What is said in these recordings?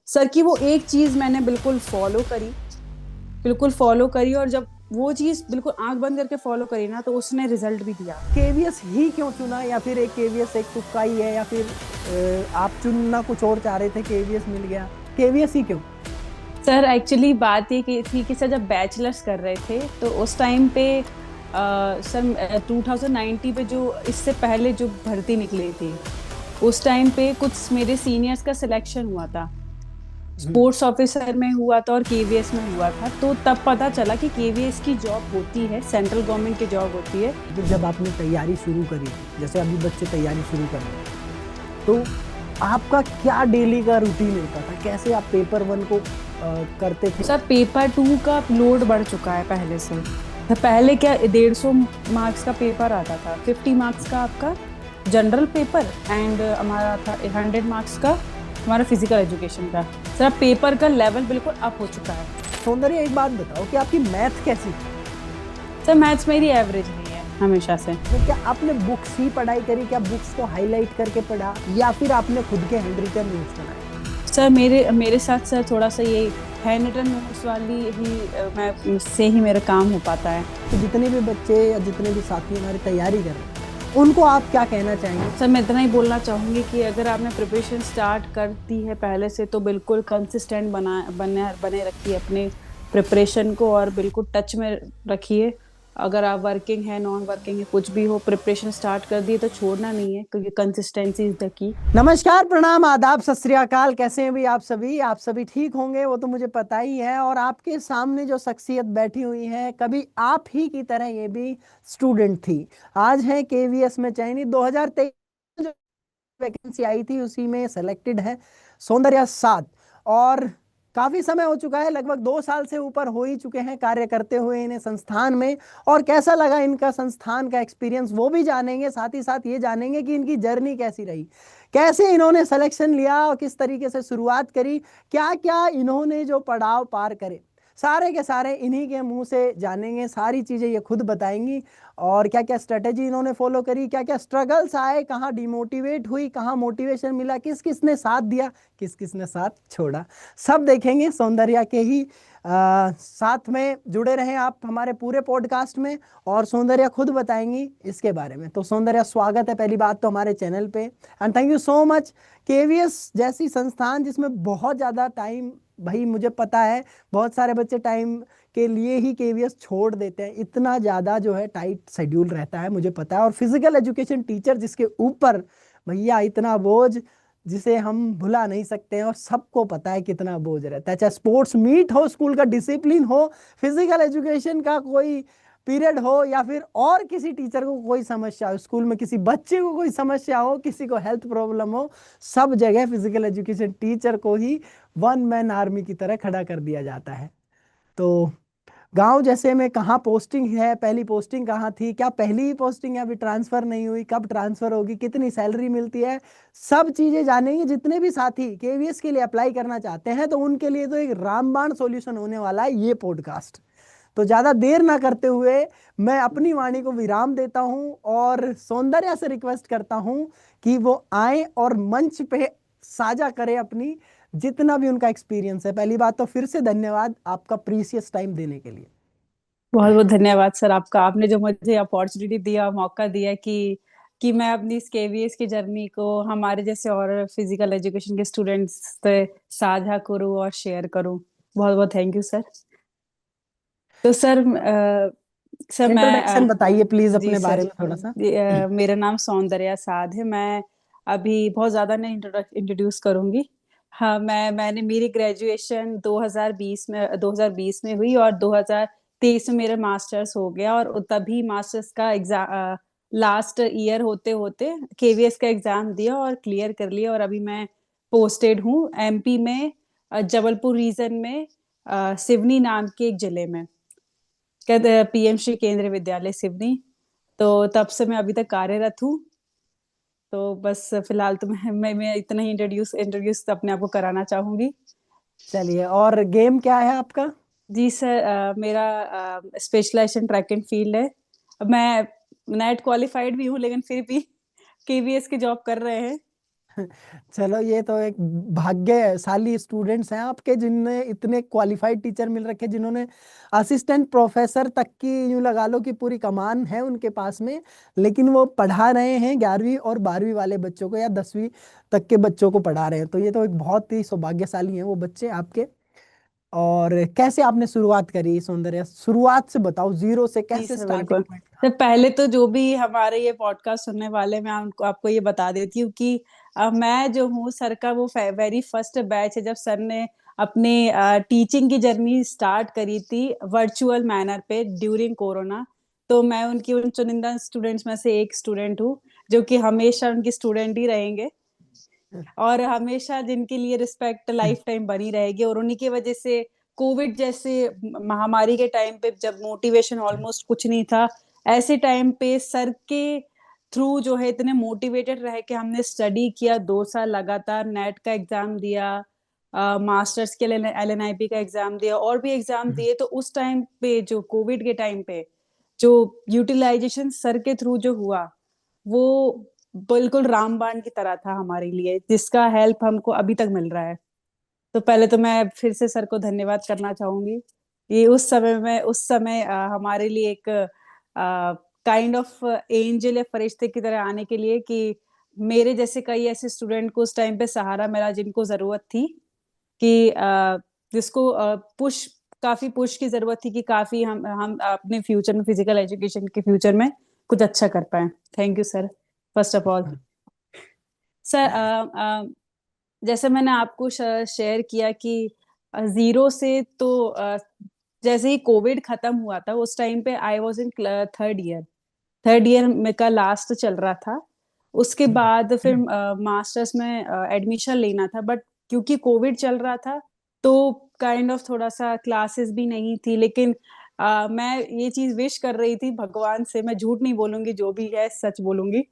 Sir की वो एक चीज़ मैंने बिल्कुल फ़ॉलो करी और जब वो चीज़ बिल्कुल आँख बंद करके फ़ॉलो करी ना, तो उसने रिज़ल्ट भी दिया। केवीएस ही क्यों चुना, या फिर एक केवीएस एक तुक्का ही है, या फिर आप चुनना कुछ और चाह रहे थे, केवीएस मिल गया, केवीएस ही क्यों? सर एक्चुअली बात ये की थी कि सर जब बैचलर्स कर रहे थे, तो उस टाइम पे सर 2090 पे जो इससे पहले जो भर्ती निकली थी, उस टाइम पे कुछ मेरे सीनियर्स का सिलेक्शन हुआ था। हम्म। स्पोर्ट्स ऑफिसर में हुआ था और केवीएस में हुआ था, तो तब पता चला कि केवीएस की जॉब होती है, सेंट्रल गवर्नमेंट की जॉब होती है। फिर जब आपने तैयारी शुरू करी, जैसे अभी बच्चे तैयारी शुरू कर रहे हैं, तो आपका क्या डेली का रूटीन होता था? कैसे आप पेपर वन को करते थे? सर पेपर टू का लोड बढ़ चुका है पहले से। तो पहले क्या 150 मार्क्स का पेपर आता था, 50 मार्क्स का आपका जनरल पेपर एंड हमारा था 100 मार्क्स का हमारा फिजिकल एजुकेशन का। सर अब पेपर का लेवल बिल्कुल अप हो चुका है। सौंदर्य, एक बात बताओ कि आपकी मैथ कैसी थी? सर मैथ्स मेरी एवरेज नहीं है हमेशा से। तो क्या आपने बुक्स ही पढ़ाई करी, क्या बुक्स को हाईलाइट करके पढ़ा, या फिर आपने खुद के हैंड रिटन नोट्स बनाए? सर मेरे मेरे साथ सर थोड़ा सा ये हैंड रिटन नोट्स वाली ही मैं से ही मेरा काम हो पाता है। तो जितने भी बच्चे या जितने भी साथी हमारी तैयारी कर रहे हैं, उनको आप क्या कहना चाहेंगे? सर मैं इतना ही बोलना चाहूँगी कि अगर आपने प्रिपरेशन स्टार्ट कर दी है पहले से, तो बिल्कुल कंसिस्टेंट बने बने रखिए अपने प्रिपरेशन को और बिल्कुल टच में रखिए। अगर आप वर्किंग है, नॉन वर्किंग है, कुछ भी हो, प्रिपरेशन स्टार्ट कर दिए तो छोड़ना नहीं है, क्योंकि कंसिस्टेंसी इज द की। नमस्कार, प्रणाम, आदाब, सत श्री अकाल। कैसे हैं भी आप सभी ठीक होंगे, वो तो मुझे पता ही है। और आपके सामने जो शख्सियत बैठी हुई है, कभी आप ही की तरह ये भी स्टूडेंट थी। आज है केवीएस में चयनित, 2023 जो वैकेंसी आई थी उसी में सेलेक्टेड है सौंदर्या साध। और काफी समय हो चुका है, लगभग 2 साल से ऊपर हो ही चुके हैं कार्य करते हुए इन्हें संस्थान में। और कैसा लगा इनका संस्थान का एक्सपीरियंस, वो भी जानेंगे। साथ ही साथ ये जानेंगे कि इनकी जर्नी कैसी रही, कैसे इन्होंने सिलेक्शन लिया और किस तरीके से शुरुआत करी, क्या क्या इन्होंने जो पड़ाव पार करे, सारे के सारे इन्हीं के मुंह से जानेंगे। सारी चीजें ये खुद बताएंगी, और क्या क्या स्ट्रेटेजी इन्होंने फॉलो करी, क्या क्या स्ट्रगल्स आए, कहाँ डिमोटिवेट हुई, कहाँ मोटिवेशन मिला, किस किस ने साथ दिया, किस किस ने साथ छोड़ा, सब देखेंगे सौंदर्या के ही साथ में। जुड़े रहें आप हमारे पूरे पॉडकास्ट में, और सौंदर्या खुद बताएंगी इसके बारे में। तो सौंदर्या, स्वागत है पहली बात तो हमारे चैनल पे, and thank you so much. KVS जैसी संस्थान जिसमें बहुत ज़्यादा टाइम, भाई मुझे पता है बहुत सारे बच्चे टाइम के लिए ही केवीएस छोड़ देते हैं, इतना ज़्यादा जो है टाइट शेड्यूल रहता है, मुझे पता है। और फिजिकल एजुकेशन टीचर जिसके ऊपर भैया इतना बोझ, जिसे हम भुला नहीं सकते हैं, और सबको पता है कितना बोझ रहता है। चाहे स्पोर्ट्स मीट हो, स्कूल का डिसिप्लिन हो, फिजिकल एजुकेशन का कोई पीरियड हो, या फिर और किसी टीचर को कोई समस्या हो, स्कूल में किसी बच्चे को कोई समस्या हो, किसी को हेल्थ प्रॉब्लम हो, सब जगह फिजिकल एजुकेशन टीचर को ही वन मैन आर्मी की तरह खड़ा कर दिया जाता है। तो गांव जैसे में कहाँ पोस्टिंग है, पहली पोस्टिंग कहाँ थी, क्या पहली ही पोस्टिंग है, अभी ट्रांसफर नहीं हुई, कब ट्रांसफर होगी, कितनी सैलरी मिलती है, सब चीजें जानेंगे। जितने भी साथी केवीएस के लिए अप्लाई करना चाहते हैं, तो उनके लिए तो एक रामबाण सॉल्यूशन होने वाला है ये पॉडकास्ट। तो ज्यादा देर ना करते हुए मैं अपनी वाणी को विराम देता हूं, और सौंदर्या से रिक्वेस्ट करता हूं कि वो आए और मंच पे साझा करें अपनी जितना भी उनका एक्सपीरियंस है। पहली बात तो फिर से धन्यवाद आपका प्रीसियस टाइम देने के लिए। बहुत बहुत धन्यवाद सर आपका, आपने जो मुझे अपॉर्चुनिटी दिया, मौका दिया कि मैं अपनी इस केवीएस की जर्नी को हमारे जैसे और फिजिकल एजुकेशन के स्टूडेंट्स से साझा करूं और शेयर करूं। बहुत बहुत थैंक यू सर। तो सर सर मैं इंट्रोडक्शन बताइए प्लीज जी अपने सर। बारे में थोड़ा सा। मेरा नाम सौंदर्या साध है। मैं अभी बहुत ज्यादा नहीं इंट्रोड्यूस करूंगी। हाँ, मैंने मेरी ग्रेजुएशन 2020 में हुई और 2023 में मेरा मास्टर्स हो गया, और तभी मास्टर्स का एग्जाम लास्ट ईयर होते होते केवीएस का एग्जाम दिया और क्लियर कर लिया, और अभी मैं पोस्टेड हूँ एमपी में, जबलपुर रीजन में, सिवनी नाम के एक जिले में, कहते हैं पीएम श्री केंद्रीय विद्यालय सिवनी। तो तब से मैं अभी तक कार्यरत हूँ। तो बस फिलहाल तो मैं इतना ही इंट्रोड्यूस अपने आप को कराना चाहूंगी। चलिए, और गेम क्या है आपका? जी सर, मेरा स्पेशलाइजेशन ट्रैक एंड फील्ड है। अब मैं नेट क्वालिफाइड भी हूँ, लेकिन फिर भी केवीएस की जॉब कर रहे हैं। चलो, ये तो एक भाग्यशाली स्टूडेंट्स हैं आपके, जिनने इतने क्वालिफाइड टीचर मिल रखे, जिन्होंने असिस्टेंट प्रोफेसर तक की यूं लगा लो कि पूरी कमान है उनके पास में, लेकिन वो पढ़ा रहे हैं 11वीं और 12वीं वाले बच्चों को, या 10वीं तक के बच्चों को पढ़ा रहे हैं। तो ये तो एक बहुत ही सौभाग्यशाली हैं वो बच्चे आपके। और कैसे आपने शुरुआत करी सौंदर्य, शुरुआत से बताओ, जीरो से जी कैसे सर, स्टार्टिंग बिल्कुल। पॉइंट था? तो पहले तो जो भी हमारे ये पॉडकास्ट सुनने वाले, मैं उनको आपको ये बता देती हूँ कि मैं जो हूँ सर का वो वेरी फर्स्ट बैच है, जब सर ने अपनी टीचिंग की जर्नी स्टार्ट करी थी वर्चुअल मैनर पे ड्यूरिंग कोरोना। तो मैं उनकी उन चुनिंदा स्टूडेंट्स में से एक स्टूडेंट हूँ, जो कि हमेशा उनकी स्टूडेंट ही रहेंगे, और हमेशा जिनके लिए रिस्पेक्ट लाइफ टाइम बनी रहेगी। और उन्हीं की वजह से कोविड जैसे महामारी के टाइम पे, जब मोटिवेशन ऑलमोस्ट कुछ नहीं था, ऐसे टाइम पे सर के थ्रू जो है इतने मोटिवेटेड रह के हमने स्टडी किया, 2 साल लगातार नेट का एग्जाम दिया, मास्टर्स के लिए एलएनआईपी का एग्जाम दिया, और भी एग्जाम दिए। तो उस टाइम पे, जो कोविड के टाइम पे जो यूटिलाइजेशन सर के थ्रू जो हुआ, वो बिल्कुल रामबाण की तरह था हमारे लिए, जिसका हेल्प हमको अभी तक मिल रहा है। तो पहले तो मैं फिर से सर को धन्यवाद करना चाहूंगी। ये उस समय हमारे लिए एक काइंड ऑफ एंजल या फरिश्ते की तरह आने के लिए, कि मेरे जैसे कई ऐसे स्टूडेंट को उस टाइम पे सहारा मिला, जिनको जरूरत थी, कि जिसको पुश काफी पुश की जरूरत थी, कि काफी हम अपने फ्यूचर में, फिजिकल एजुकेशन के फ्यूचर में कुछ अच्छा कर पाए। Thank you sir, first of all. Sir, जैसे मैंने आपको शेयर किया कि जीरो से, तो जैसे ही कोविड खत्म हुआ था, उस टाइम पे I was in third year में का लास्ट चल रहा था। उसके बाद फिर मास्टर्स में एडमिशन लेना था, बट क्योंकि कोविड चल रहा था, तो काइंड ऑफ थोड़ा सा क्लासेस भी नहीं थी। लेकिन मैं ये चीज विश कर रही थी भगवान से, मैं झूठ नहीं बोलूंगी, जो भी है सच बोलूंगी,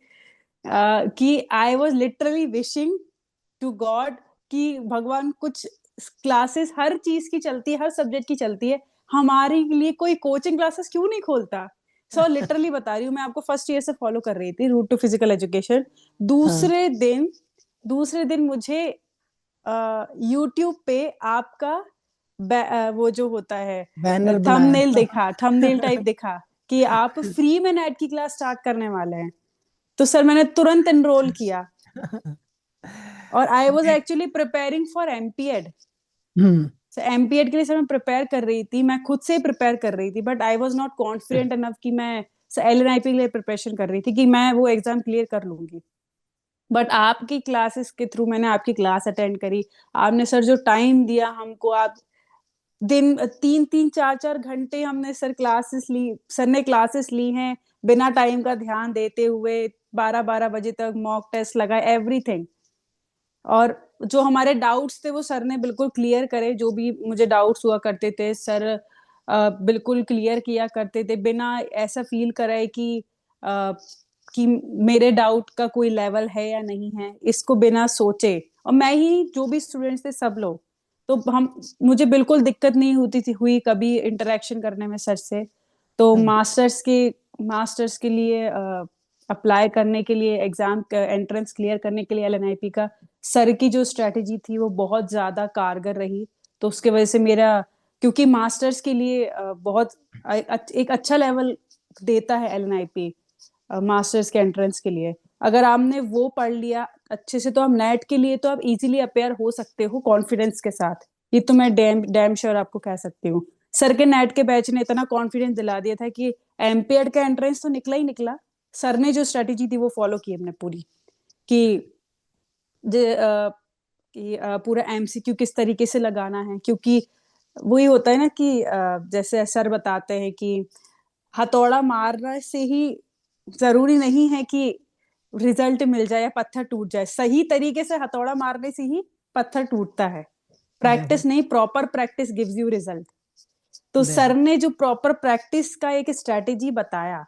कि I was literally wishing to God कि भगवान, कुछ क्लासेस हर चीज की चलती है, हर सब्जेक्ट की चलती है, हमारे लिए कोई कोचिंग क्लासेस क्यों नहीं खोलता। सो लिटरली बता रही हूँ, मैं आपको फर्स्ट ईयर से फॉलो कर रही थी रूट टू फिजिकल एजुकेशन। हाँ, दूसरे दिन दूसरे दिन मुझे यूट्यूब पे आपका वो जो होता है बैनर बनाया थंबनेल था। दिखा, थंबनेल टाइप दिखा, कि आप फ्री में नेट की क्लास स्टार्ट करने वाले हैं। तो सर मैंने तुरंत एनरोल किया, और I was actually preparing for MPEd. Hmm. MPEd के लिए सर मैं प्रिपेयर कर रही थी, मैं खुद से प्रिपेयर कर रही थी, but I was not confident enough कि मैं एलएनआईपी के लिए प्रिपरेशन कर रही थी, कि मैं वो एग्जाम क्लियर कर लूंगी। बट आपकी क्लासेस के थ्रू मैंने आपकी क्लास अटेंड करी। आपने सर जो टाइम दिया हमको, आप दिन 3-3 4-4 घंटे हमने सर क्लासेस ली, सर ने क्लासेस ली हैं, बिना टाइम का ध्यान देते हुए 12-12 बजे तक मॉक टेस्ट लगाए, एवरीथिंग। और जो हमारे डाउट्स थे वो सर ने बिल्कुल क्लियर करे, जो भी मुझे डाउट्स हुआ करते थे सर बिल्कुल क्लियर किया करते थे, बिना ऐसा फील कराए अ, कि मेरे डाउट का कोई लेवल है या नहीं है, इसको बिना सोचे। और मैं ही, जो भी स्टूडेंट्स थे सब लोग, तो हम मुझे बिल्कुल दिक्कत नहीं होती थी, हुई कभी इंटरेक्शन करने में सर से। तो हम्म। मास्टर्स के लिए अप्लाई करने के लिए, एग्जाम एंट्रेंस क्लियर करने के लिए एलएनआईपी का, सर की जो स्ट्रेटेजी थी वो बहुत ज्यादा कारगर रही। तो उसके वजह से मेरा, क्योंकि मास्टर्स के लिए बहुत एक अच्छा लेवल देता है एलएनआईपी मास्टर्स के एंट्रेंस के लिए। अगर आपने वो पढ़ लिया अच्छे से, तो आप नेट के लिए तो आप इजीली अपेयर हो सकते हो कॉन्फिडेंस के साथ। ये तो मैं डैम डैम श्योर आपको कह सकती हूँ। सर के नेट के बैच ने इतना कॉन्फिडेंस दिला दिया था कि एमपीएड का एंट्रेंस तो निकला ही निकला। सर ने जो स्ट्रेटेजी थी वो फॉलो की हमने पूरी, कि कि पूरा एमसीक्यू किस तरीके से लगाना है। क्योंकि वही होता है ना कि जैसे सर बताते हैं कि हथौड़ा मारने से ही जरूरी नहीं है कि रिजल्ट मिल जाए या पत्थर टूट जाए, सही तरीके से हथौड़ा मारने से ही पत्थर टूटता है। बिल्कुल। प्रैक्टिस नहीं, proper practice gives you result. तो सर बिल्कुल। ने जो प्रॉपर प्रैक्टिस का एक स्ट्रेटेजी बताया,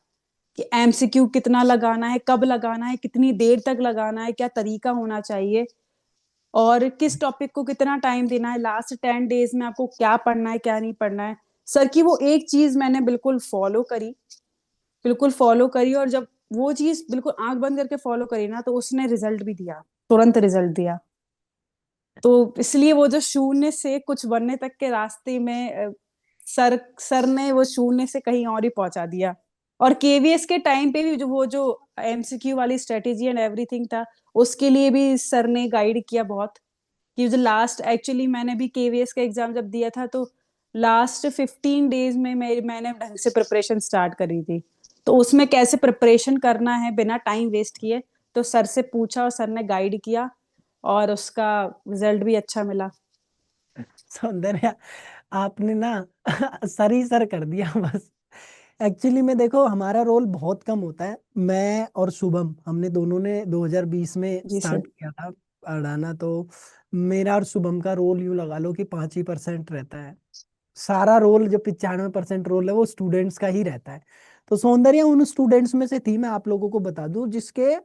कि एमसीक्यू कितना लगाना है, कब लगाना है, कितनी देर तक लगाना है, क्या तरीका होना चाहिए, और किस टॉपिक को कितना टाइम देना है, लास्ट 10 डेज में आपको क्या पढ़ना है क्या नहीं पढ़ना है। सर की वो एक चीज मैंने बिल्कुल फॉलो करी, और जब वो चीज बिल्कुल आंख बंद करके फॉलो करी ना, तो उसने रिजल्ट भी दिया। तुरंत रिजल्ट दिया। तो इसलिए वो जो शून्य से कुछ बनने तक के रास्ते में सर सर ने वो शून्य से कहीं और ही पहुंचा दिया। और केवीएस के टाइम पे भी जो वो जो एमसीक्यू वाली स्ट्रेटेजी एंड एवरीथिंग था, उसके लिए भी सर ने गाइड किया बहुत। कि जो लास्ट एक्चुअली मैंने भी केवीएस का एग्जाम जब दिया था, तो लास्ट 15 डेज में मैंने ढंग से प्रिपरेशन स्टार्ट करी थी। तो उसमें कैसे प्रिपरेशन करना है बिना टाइम वेस्ट किए, तो सर से पूछा और सर ने गाइड किया, और उसका रिजल्ट भी अच्छा मिला। सौंदर्या, आपने ना सर ही सर कर दिया बस। एक्चुअली में देखो, हमारा रोल बहुत कम होता है। मैं और शुभम, हमने दोनों ने 2020 में जी सर। स्टार्ट किया था पढ़ाना। तो मेरा और शुभम का रोल यूं लगा लो कि 5% रहता है। सारा रोल, जो 95% रोल है, वो स्टूडेंट्स का ही रहता है। तो सौंदर्या उन स्टूडेंट्स में से थी, मैं आप लोगों को बता दूं, जिसके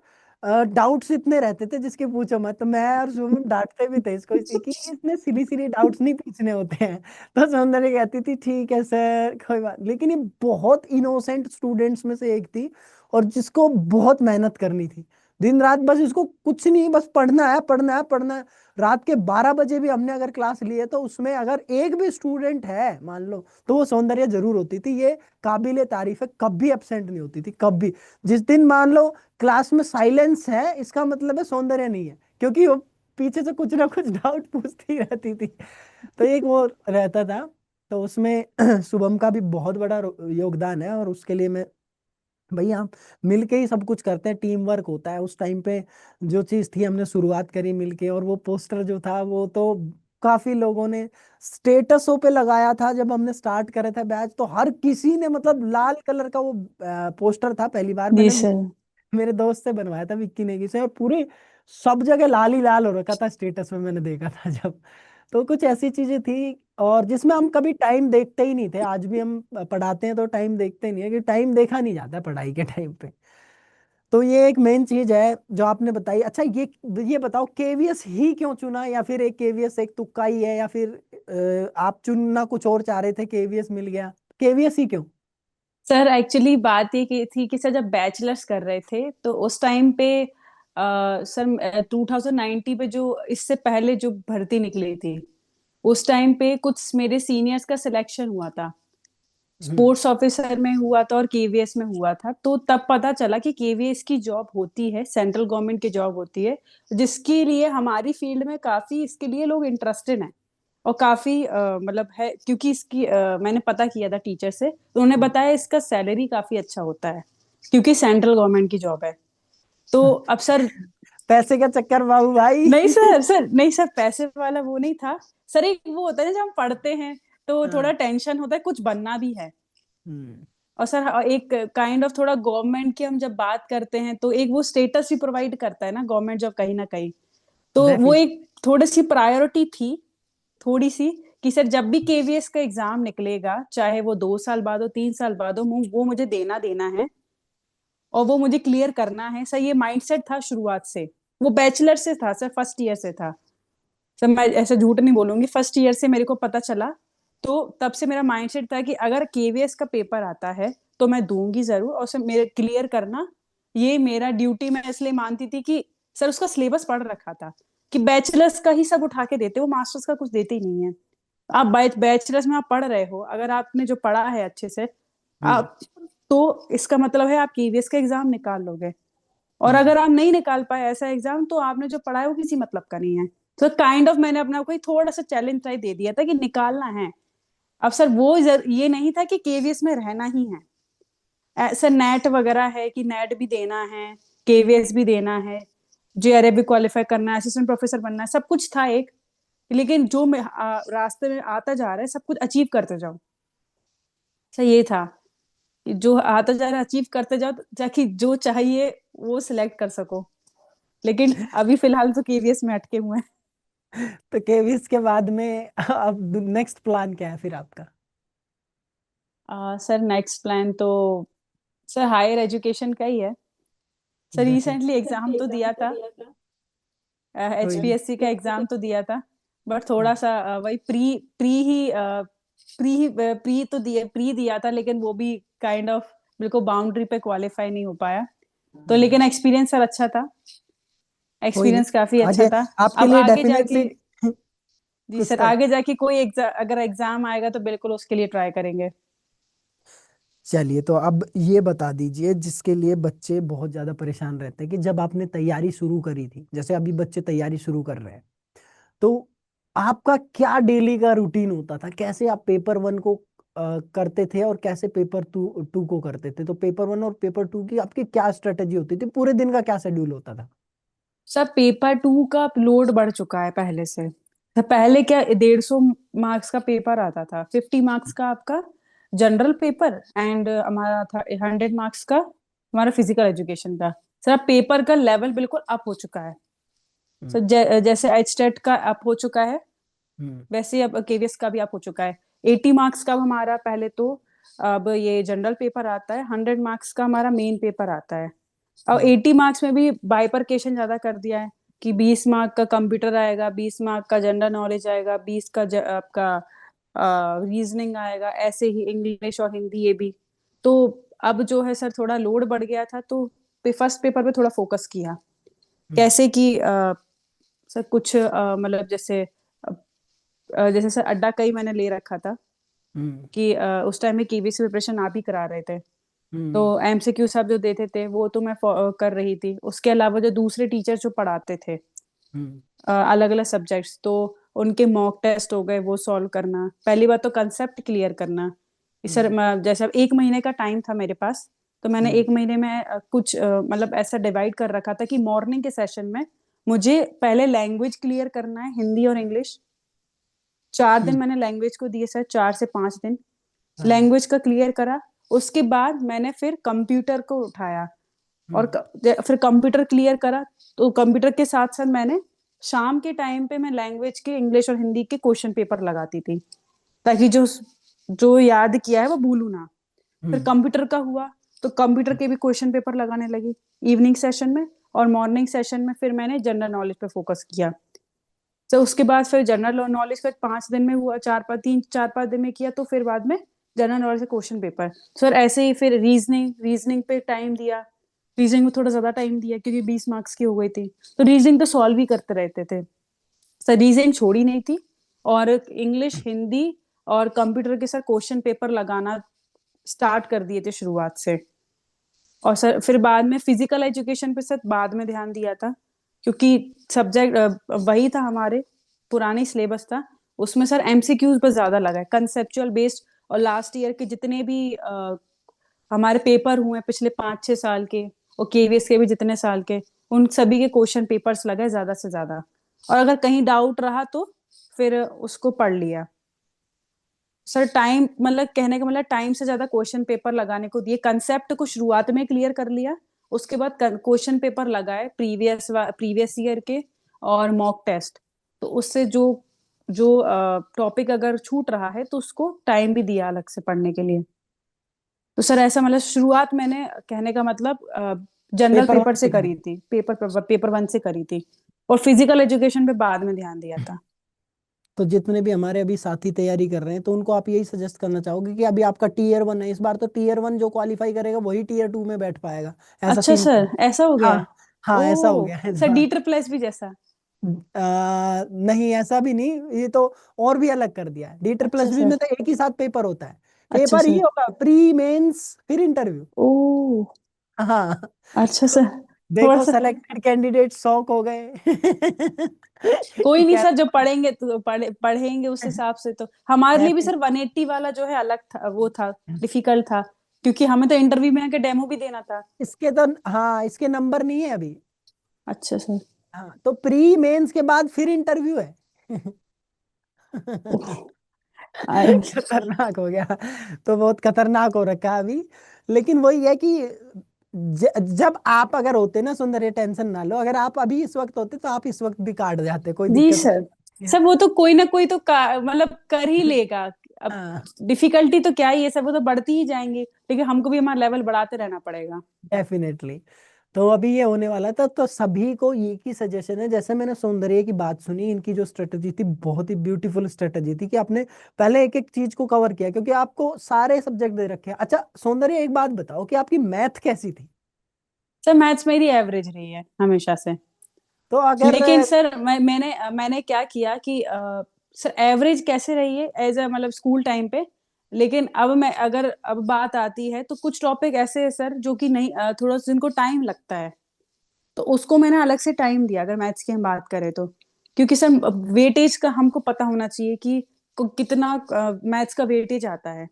डाउट्स इतने रहते थे जिसके पूछो मत। तो मैं और शुभम डांटते भी थे इसको, कि इतने सिली सिली डाउट्स नहीं पूछने होते हैं। तो सौंदर्या कहती थी ठीक है सर, कोई बात। लेकिन ये बहुत इनोसेंट स्टूडेंट्स में से एक थी, और जिसको बहुत मेहनत करनी थी। दिन रात बस इसको कुछ नहीं, बस पढ़ना है, पढ़ना है, पढ़ना है। रात के 12 बजे भी हमने अगर क्लास ली है, तो उसमें अगर एक भी स्टूडेंट है मान लो, तो वो सौंदर्य जरूर होती थी। ये काबिले तारीफ है, कभी एब्सेंट नहीं होती थी, कभी। जिस दिन मान लो क्लास में साइलेंस है, इसका मतलब है सौंदर्य नहीं है, क्योंकि वो पीछे से कुछ ना कुछ डाउट पूछती रहती थी। तो एक वो रहता था। तो उसमें शुभम का भी बहुत बड़ा योगदान है, और उसके लिए मैं, भैया हम मिलके ही सब कुछ करते हैं, टीम वर्क होता है। उस टाइम पे जो चीज थी, हमने शुरुआत करी मिलके। और वो पोस्टर जो था, वो तो काफी लोगों ने स्टेटसों पे लगाया था। जब हमने स्टार्ट करे थे बैच, तो हर किसी ने, मतलब लाल कलर का वो पोस्टर था। पहली बार जी मैंने सर। मेरे दोस्त से बनवाया था, विक्की नेगी से, और पूरी सब जगह लाल ही लाल हो रखा था स्टेटस में, मैंने देखा था जब। तो कुछ ऐसी चीजें थी, और जिसमें हम कभी टाइम देखते ही नहीं थे। आज भी हम पढ़ाते हैं तो टाइम देखते नहीं है, कि टाइम देखा नहीं जाता पढ़ाई के टाइम पे। तो ये एक मेन चीज है जो आपने बताई। अच्छा, ये बताओ, केवीएस ही क्यों चुना, या फिर एक केवीएस एक तुक्का ही है, या फिर आप चुनना कुछ और चाह रहे थे, केवीएस मिल गया, केवीएस ही क्यों? सर एक्चुअली बात ये की थी कि सर जब बैचलर्स कर रहे थे, तो उस टाइम पे सर 2090 पे जो इससे पहले जो भर्ती निकली थी, उस टाइम पे कुछ मेरे सीनियर्स का सिलेक्शन हुआ था। हम्म। स्पोर्ट्स ऑफिसर में हुआ था और केवीएस में हुआ था। तो तब पता चला कि केवीएस की जॉब होती है, सेंट्रल गवर्नमेंट की जॉब होती है, जिसके लिए हमारी फील्ड में काफी इसके लिए लोग इंटरेस्टेड हैं। और काफी मतलब है, क्योंकि इसकी मैंने पता किया था टीचर से, तो उन्होंने बताया इसका सैलरी काफी अच्छा होता है, क्योंकि सेंट्रल गवर्नमेंट की जॉब है। तो अब सर, पैसे का चक्कर बाबू भाई। नहीं सर, नहीं सर, पैसे वाला वो नहीं था। सर एक वो होता है ना, जब हम पढ़ते हैं तो थोड़ा हाँ। टेंशन होता है, कुछ बनना भी है। हम्म। और सर एक काइंड ऑफ थोड़ा गवर्नमेंट की हम जब बात करते हैं, तो एक वो स्टेटस भी प्रोवाइड करता है ना गवर्नमेंट जॉब, कहीं ना कहीं। तो वो डेफिनेट। एक थोड़ी सी प्रायोरिटी थी, थोड़ी सी, कि सर जब भी केवीएस का एग्जाम निकलेगा, चाहे वो 2 साल बाद हो, 3 साल बाद हो, वो मुझे देना देना है, और वो मुझे क्लियर करना है। सर ये माइंडसेट था शुरुआत से। वो बैचलर से था सर, फर्स्ट ईयर से था। सर मैं ऐसा झूठ नहीं बोलूंगी, फर्स्ट ईयर से मेरे को पता चला। तो तब से मेरा माइंडसेट था कि अगर केवीएस का पेपर आता है, तो मैं दूंगी जरूर, और सर मेरे क्लियर करना ये मेरा ड्यूटी। मैं इसलिए मानती थी कि सर उसका सिलेबस पढ़ रखा था, कि बैचलर्स का ही सब उठा के देते, वो मास्टर्स का कुछ देते ही नहीं है। आप बैचलर्स में आप पढ़ रहे हो, अगर आपने जो पढ़ा है अच्छे से, हम्म। आप, तो इसका मतलब है आप केवीएस का एग्जाम निकाल लोगे। और हम्म। अगर आप नहीं निकाल पाए ऐसा एग्जाम, तो आपने जो पढ़ा है वो किसी मतलब का नहीं है। तो काइंड ऑफ मैंने अपने आप को ही थोड़ा सा चैलेंज टाइप दे दिया था कि निकालना है। अब सर वो ये नहीं था कि केवीएस में रहना ही है। ऐसा नेट वगैरह है कि नेट भी देना है, केवीएस भी देना है, जेआरए भी क्वालिफाई करना है, असिस्टेंट प्रोफेसर बनना है, सब कुछ था एक। लेकिन जो रास्ते में आता जा रहा है, सब कुछ अचीव करते जाओ। सर ये था कि जो आता जा रहा है अचीव करते जाओ, ताकि जो चाहिए वो सिलेक्ट कर सको। लेकिन अभी फिलहाल तो केवीएस में अटके हुए हैं। तो केवीएस के बाद में अब नेक्स्ट प्लान क्या है फिर आपका? सर नेक्स्ट प्लान तो सर हायर एजुकेशन का ही है। सर रिसेंटली एग्जाम तो दिया था, कोई नहीं। एचपीएससी का एग्जाम तो दिया था। बट थोड़ा सा वही प्री प्री तो दिया, प्री दिया था, लेकिन वो भी काइंड ऑफ बिल्कुल बाउंड्री पे क्वालिफाई नहीं हो पाया। तो हम्म। लेकिन एक्सपीरियंस सर अच्छा था। कोई नहीं, एक्सपीरियंस काफी अच्छा आगे था। आपके अब लिए आगे डेफिनेटली जाके, जी कुछ सर, कर। आगे जाके कोई अगर एग्जाम आएगा तो बिल्कुल उसके लिए ट्राई करेंगे। चलिए, तो अब ये बता दीजिए, जिसके लिए बच्चे बहुत ज्यादा परेशान रहते हैं, कि जब आपने तैयारी शुरू करी थी, जैसे अभी बच्चे तैयारी शुरू कर रहे हैं, तो आपका क्या डेली का रूटीन होता था? कैसे आप पेपर वन को करते थे और कैसे पेपर टू टू को करते थे? तो पेपर वन और पेपर टू की आपकी क्या स्ट्रेटेजी होती थी? पूरे दिन का क्या शेड्यूल होता था? सर पेपर टू का लोड बढ़ चुका है पहले से। तो पहले क्या 150 मार्क्स का पेपर आता था, 50 मार्क्स का आपका जनरल पेपर, एंड हमारा था 100 मार्क्स का हमारा फिजिकल एजुकेशन का। सर अब पेपर का लेवल बिल्कुल अप हो चुका है। हम्म। सर जैसे एचटेट का अप हो चुका है, हम्म। वैसे ही अब केवीएस का भी अप हो चुका है। 80 मार्क्स का अब हमारा पहले तो, अब ये जनरल पेपर आता है, 100 मार्क्स का हमारा मेन पेपर आता है। और हम्म। 80 मार्क्स में भी बाइफरकेशन ज्यादा कर दिया है, कि 20 मार्क का कंप्यूटर आएगा, 20 मार्क का जनरल नॉलेज आएगा, 20 का आपका रीजनिंग आएगा, ऐसे ही इंग्लिश और हिंदी ये भी। तो अब जो है सर थोड़ा लोड बढ़ गया था, तो फर्स्ट पेपर पे थोड़ा फोकस किया। हम्म। कैसे कि सर कुछ मतलब जैसे सर अड्डा कई मैंने ले रखा था, हम्म। कि उस टाइम में केबीसी प्रिपरेशन आप ही करा रहे थे। तो हम्म। एमसीक्यू सब जो देते थे वो तो मैं कर रही थी। उसके अलावा जो दूसरे टीचर जो पढ़ाते थे हम्म। अलग अलग सब्जेक्ट्स, तो उनके मॉक टेस्ट हो गए, वो सॉल्व करना। पहली बात तो कंसेप्ट क्लियर करना कि सर हम्म। जैसे अब 1 महीने का टाइम था मेरे पास, तो मैंने हम्म। 1 महीने में कुछ मतलब ऐसा डिवाइड कर रखा था कि मॉर्निंग के सेशन में मुझे पहले लैंग्वेज क्लियर करना है, हिंदी और इंग्लिश। 4 दिन हम्म। मैंने लैंग्वेज को दिए सर, 4 से 5 दिन हाँ। लैंग्वेज का क्लियर करा। उसके बाद मैंने फिर कंप्यूटर को उठाया, और हम्म। फिर कंप्यूटर क्लियर करा। तो कंप्यूटर के साथ साथ मैंने शाम के टाइम पे मैं लैंग्वेज के इंग्लिश और हिंदी के क्वेश्चन पेपर लगाती थी, ताकि जो जो याद किया है वो भूलू ना। फिर हम्म। कंप्यूटर का हुआ, तो कंप्यूटर के भी क्वेश्चन पेपर लगाने लगी इवनिंग सेशन में। और मॉर्निंग सेशन में फिर मैंने जनरल नॉलेज पे फोकस किया। तो उसके बाद फिर जनरल नॉलेज का 5 दिन में हुआ, 4-5 दिन में किया। तो फिर बाद में जनरल नॉलेज का क्वेश्चन पेपर। सर ऐसे ही फिर रीजनिंग रीजनिंग पे टाइम दिया। रीजनिंग में थोड़ा ज्यादा टाइम दिया, क्योंकि 20 मार्क्स की हो गई थी। तो रीजनिंग तो सॉल्व ही करते रहते थे सर, रीजनिंग छोड़ी नहीं थी। और इंग्लिश, हिंदी और कंप्यूटर के सर क्वेश्चन पेपर लगाना स्टार्ट कर दिए थे शुरुआत से। और सर फिर बाद में फिजिकल एजुकेशन पे सर बाद में ध्यान दिया था, क्योंकि सब्जेक्ट वही था, हमारे पुरानी सिलेबस था। उसमें सर एमसीक्यूज पर ज्यादा लगा है, कंसेप्चुअल बेस्ड। और लास्ट ईयर के जितने भी हमारे पेपर हुए हैं पिछले 5-6 साल के, और केवीएस के भी जितने साल के, उन सभी के क्वेश्चन पेपर्स लगे ज्यादा से ज्यादा। और अगर कहीं डाउट रहा तो फिर उसको पढ़ लिया। सर टाइम मतलब कहने का मतलब टाइम से ज्यादा क्वेश्चन पेपर लगाने को दिए। कंसेप्ट को शुरुआत में क्लियर कर लिया, उसके बाद क्वेश्चन पेपर लगाए प्रीवियस ईयर के, और मॉक टेस्ट। तो उससे जो जो टॉपिक अगर छूट रहा है तो उसको टाइम भी दिया अलग से पढ़ने के लिए। तो सर ऐसा मतलब शुरुआत मैंने कहने का मतलब जनरल पेपर पेपर वन से से करी? करी थी, पेपर वन से करी थी। और फिजिकल एजुकेशन पे बाद में ध्यान दिया था। तो जितने भी हमारे अभी साथी तैयारी कर रहे हैं, तो उनको आप यही सजेस्ट करना चाहोगे कि अभी आपका टीयर वन है, इस बार तो टीयर वन जो क्वालिफाई करेगा वही टीयर टू में बैठ पाएगा, ऐसा अच्छा सीन सर, है। ऐसा हो गया हाँ। है। हाँ, ऐसा हो ओ गया है इस सर, बार। डी ट्रिपल एस भी जैसा। नहीं, ऐसा भी नहीं, ये तो और भी अलग कर दिया है। डी ट्रिपल अच्छा एस बी सर। में तो एक ही साथ पेपर होता है। अच्छा पेपर ही सर। होगा, प्री मेंस फिर इंटरव्यू। ओ हाँ। अच्छा तो सर। थोड़ा देखो, सा, सेलेक्टेड कैंडिडेट शौक हो गए कोई कि नहीं क्या। सर, जो पढ़ेंगे तो पढ़ेंगे उस हिसाब से। तो हमारे लिए भी सर 180 वाला जो है अलग था, वो था, डिफिकल्ट था, क्योंकि हमें तो इंटरव्यू में आके डेमो भी देना था। इसके तो, हाँ, इसके नंबर नहीं है अभी। अच्छा सर। हाँ, तो प्री मेंस के बाद फिर इंटरव्यू है ओह, आई। खतरनाक हो गया। तो बहुत खतरनाक हो रखा है अभी। लेकिन वही है कि जब आप अगर होते ना सुंदर, ये टेंशन ना लो, अगर आप अभी इस वक्त होते तो आप इस वक्त भी काट जाते, कोई जी दिक्कत सर। नहीं है। सब वो तो कोई ना कोई तो मतलब कर ही लेगा। अब हाँ, डिफिकल्टी तो क्या ही है सब, वो तो बढ़ती ही जाएंगी, लेकिन हमको भी हमारा लेवल बढ़ाते रहना पड़ेगा। डेफिनेटली। तो अभी ये होने वाला था, तो सभी को ये की सजेशन है, जैसे मैंने सौंदर्य की बात सुनी, इनकी जो स्ट्रेटजी थी बहुत ही ब्यूटीफुल स्ट्रेटजी थी, कि आपने पहले एक एक चीज को कवर किया, क्योंकि आपको सारे सब्जेक्ट दे रखे हैं। अच्छा सौंदर्य, एक बात बताओ कि आपकी मैथ कैसी थी? सर मैथ्स मेरी एवरेज रही है हमेशा से। तो अगर लेकिन सर मैंने मैंने क्या किया कि सर एवरेज कैसे रही है एज अ मतलब स्कूल टाइम पे। लेकिन अब मैं अगर अब बात आती है तो कुछ टॉपिक ऐसे है सर जो कि नहीं थोड़ा जिनको टाइम लगता है, तो उसको मैंने अलग से टाइम दिया अगर मैथ्स की हम बात करें तो। क्योंकि सर वेटेज का हमको पता होना चाहिए कि कितना मैथ्स का वेटेज आता है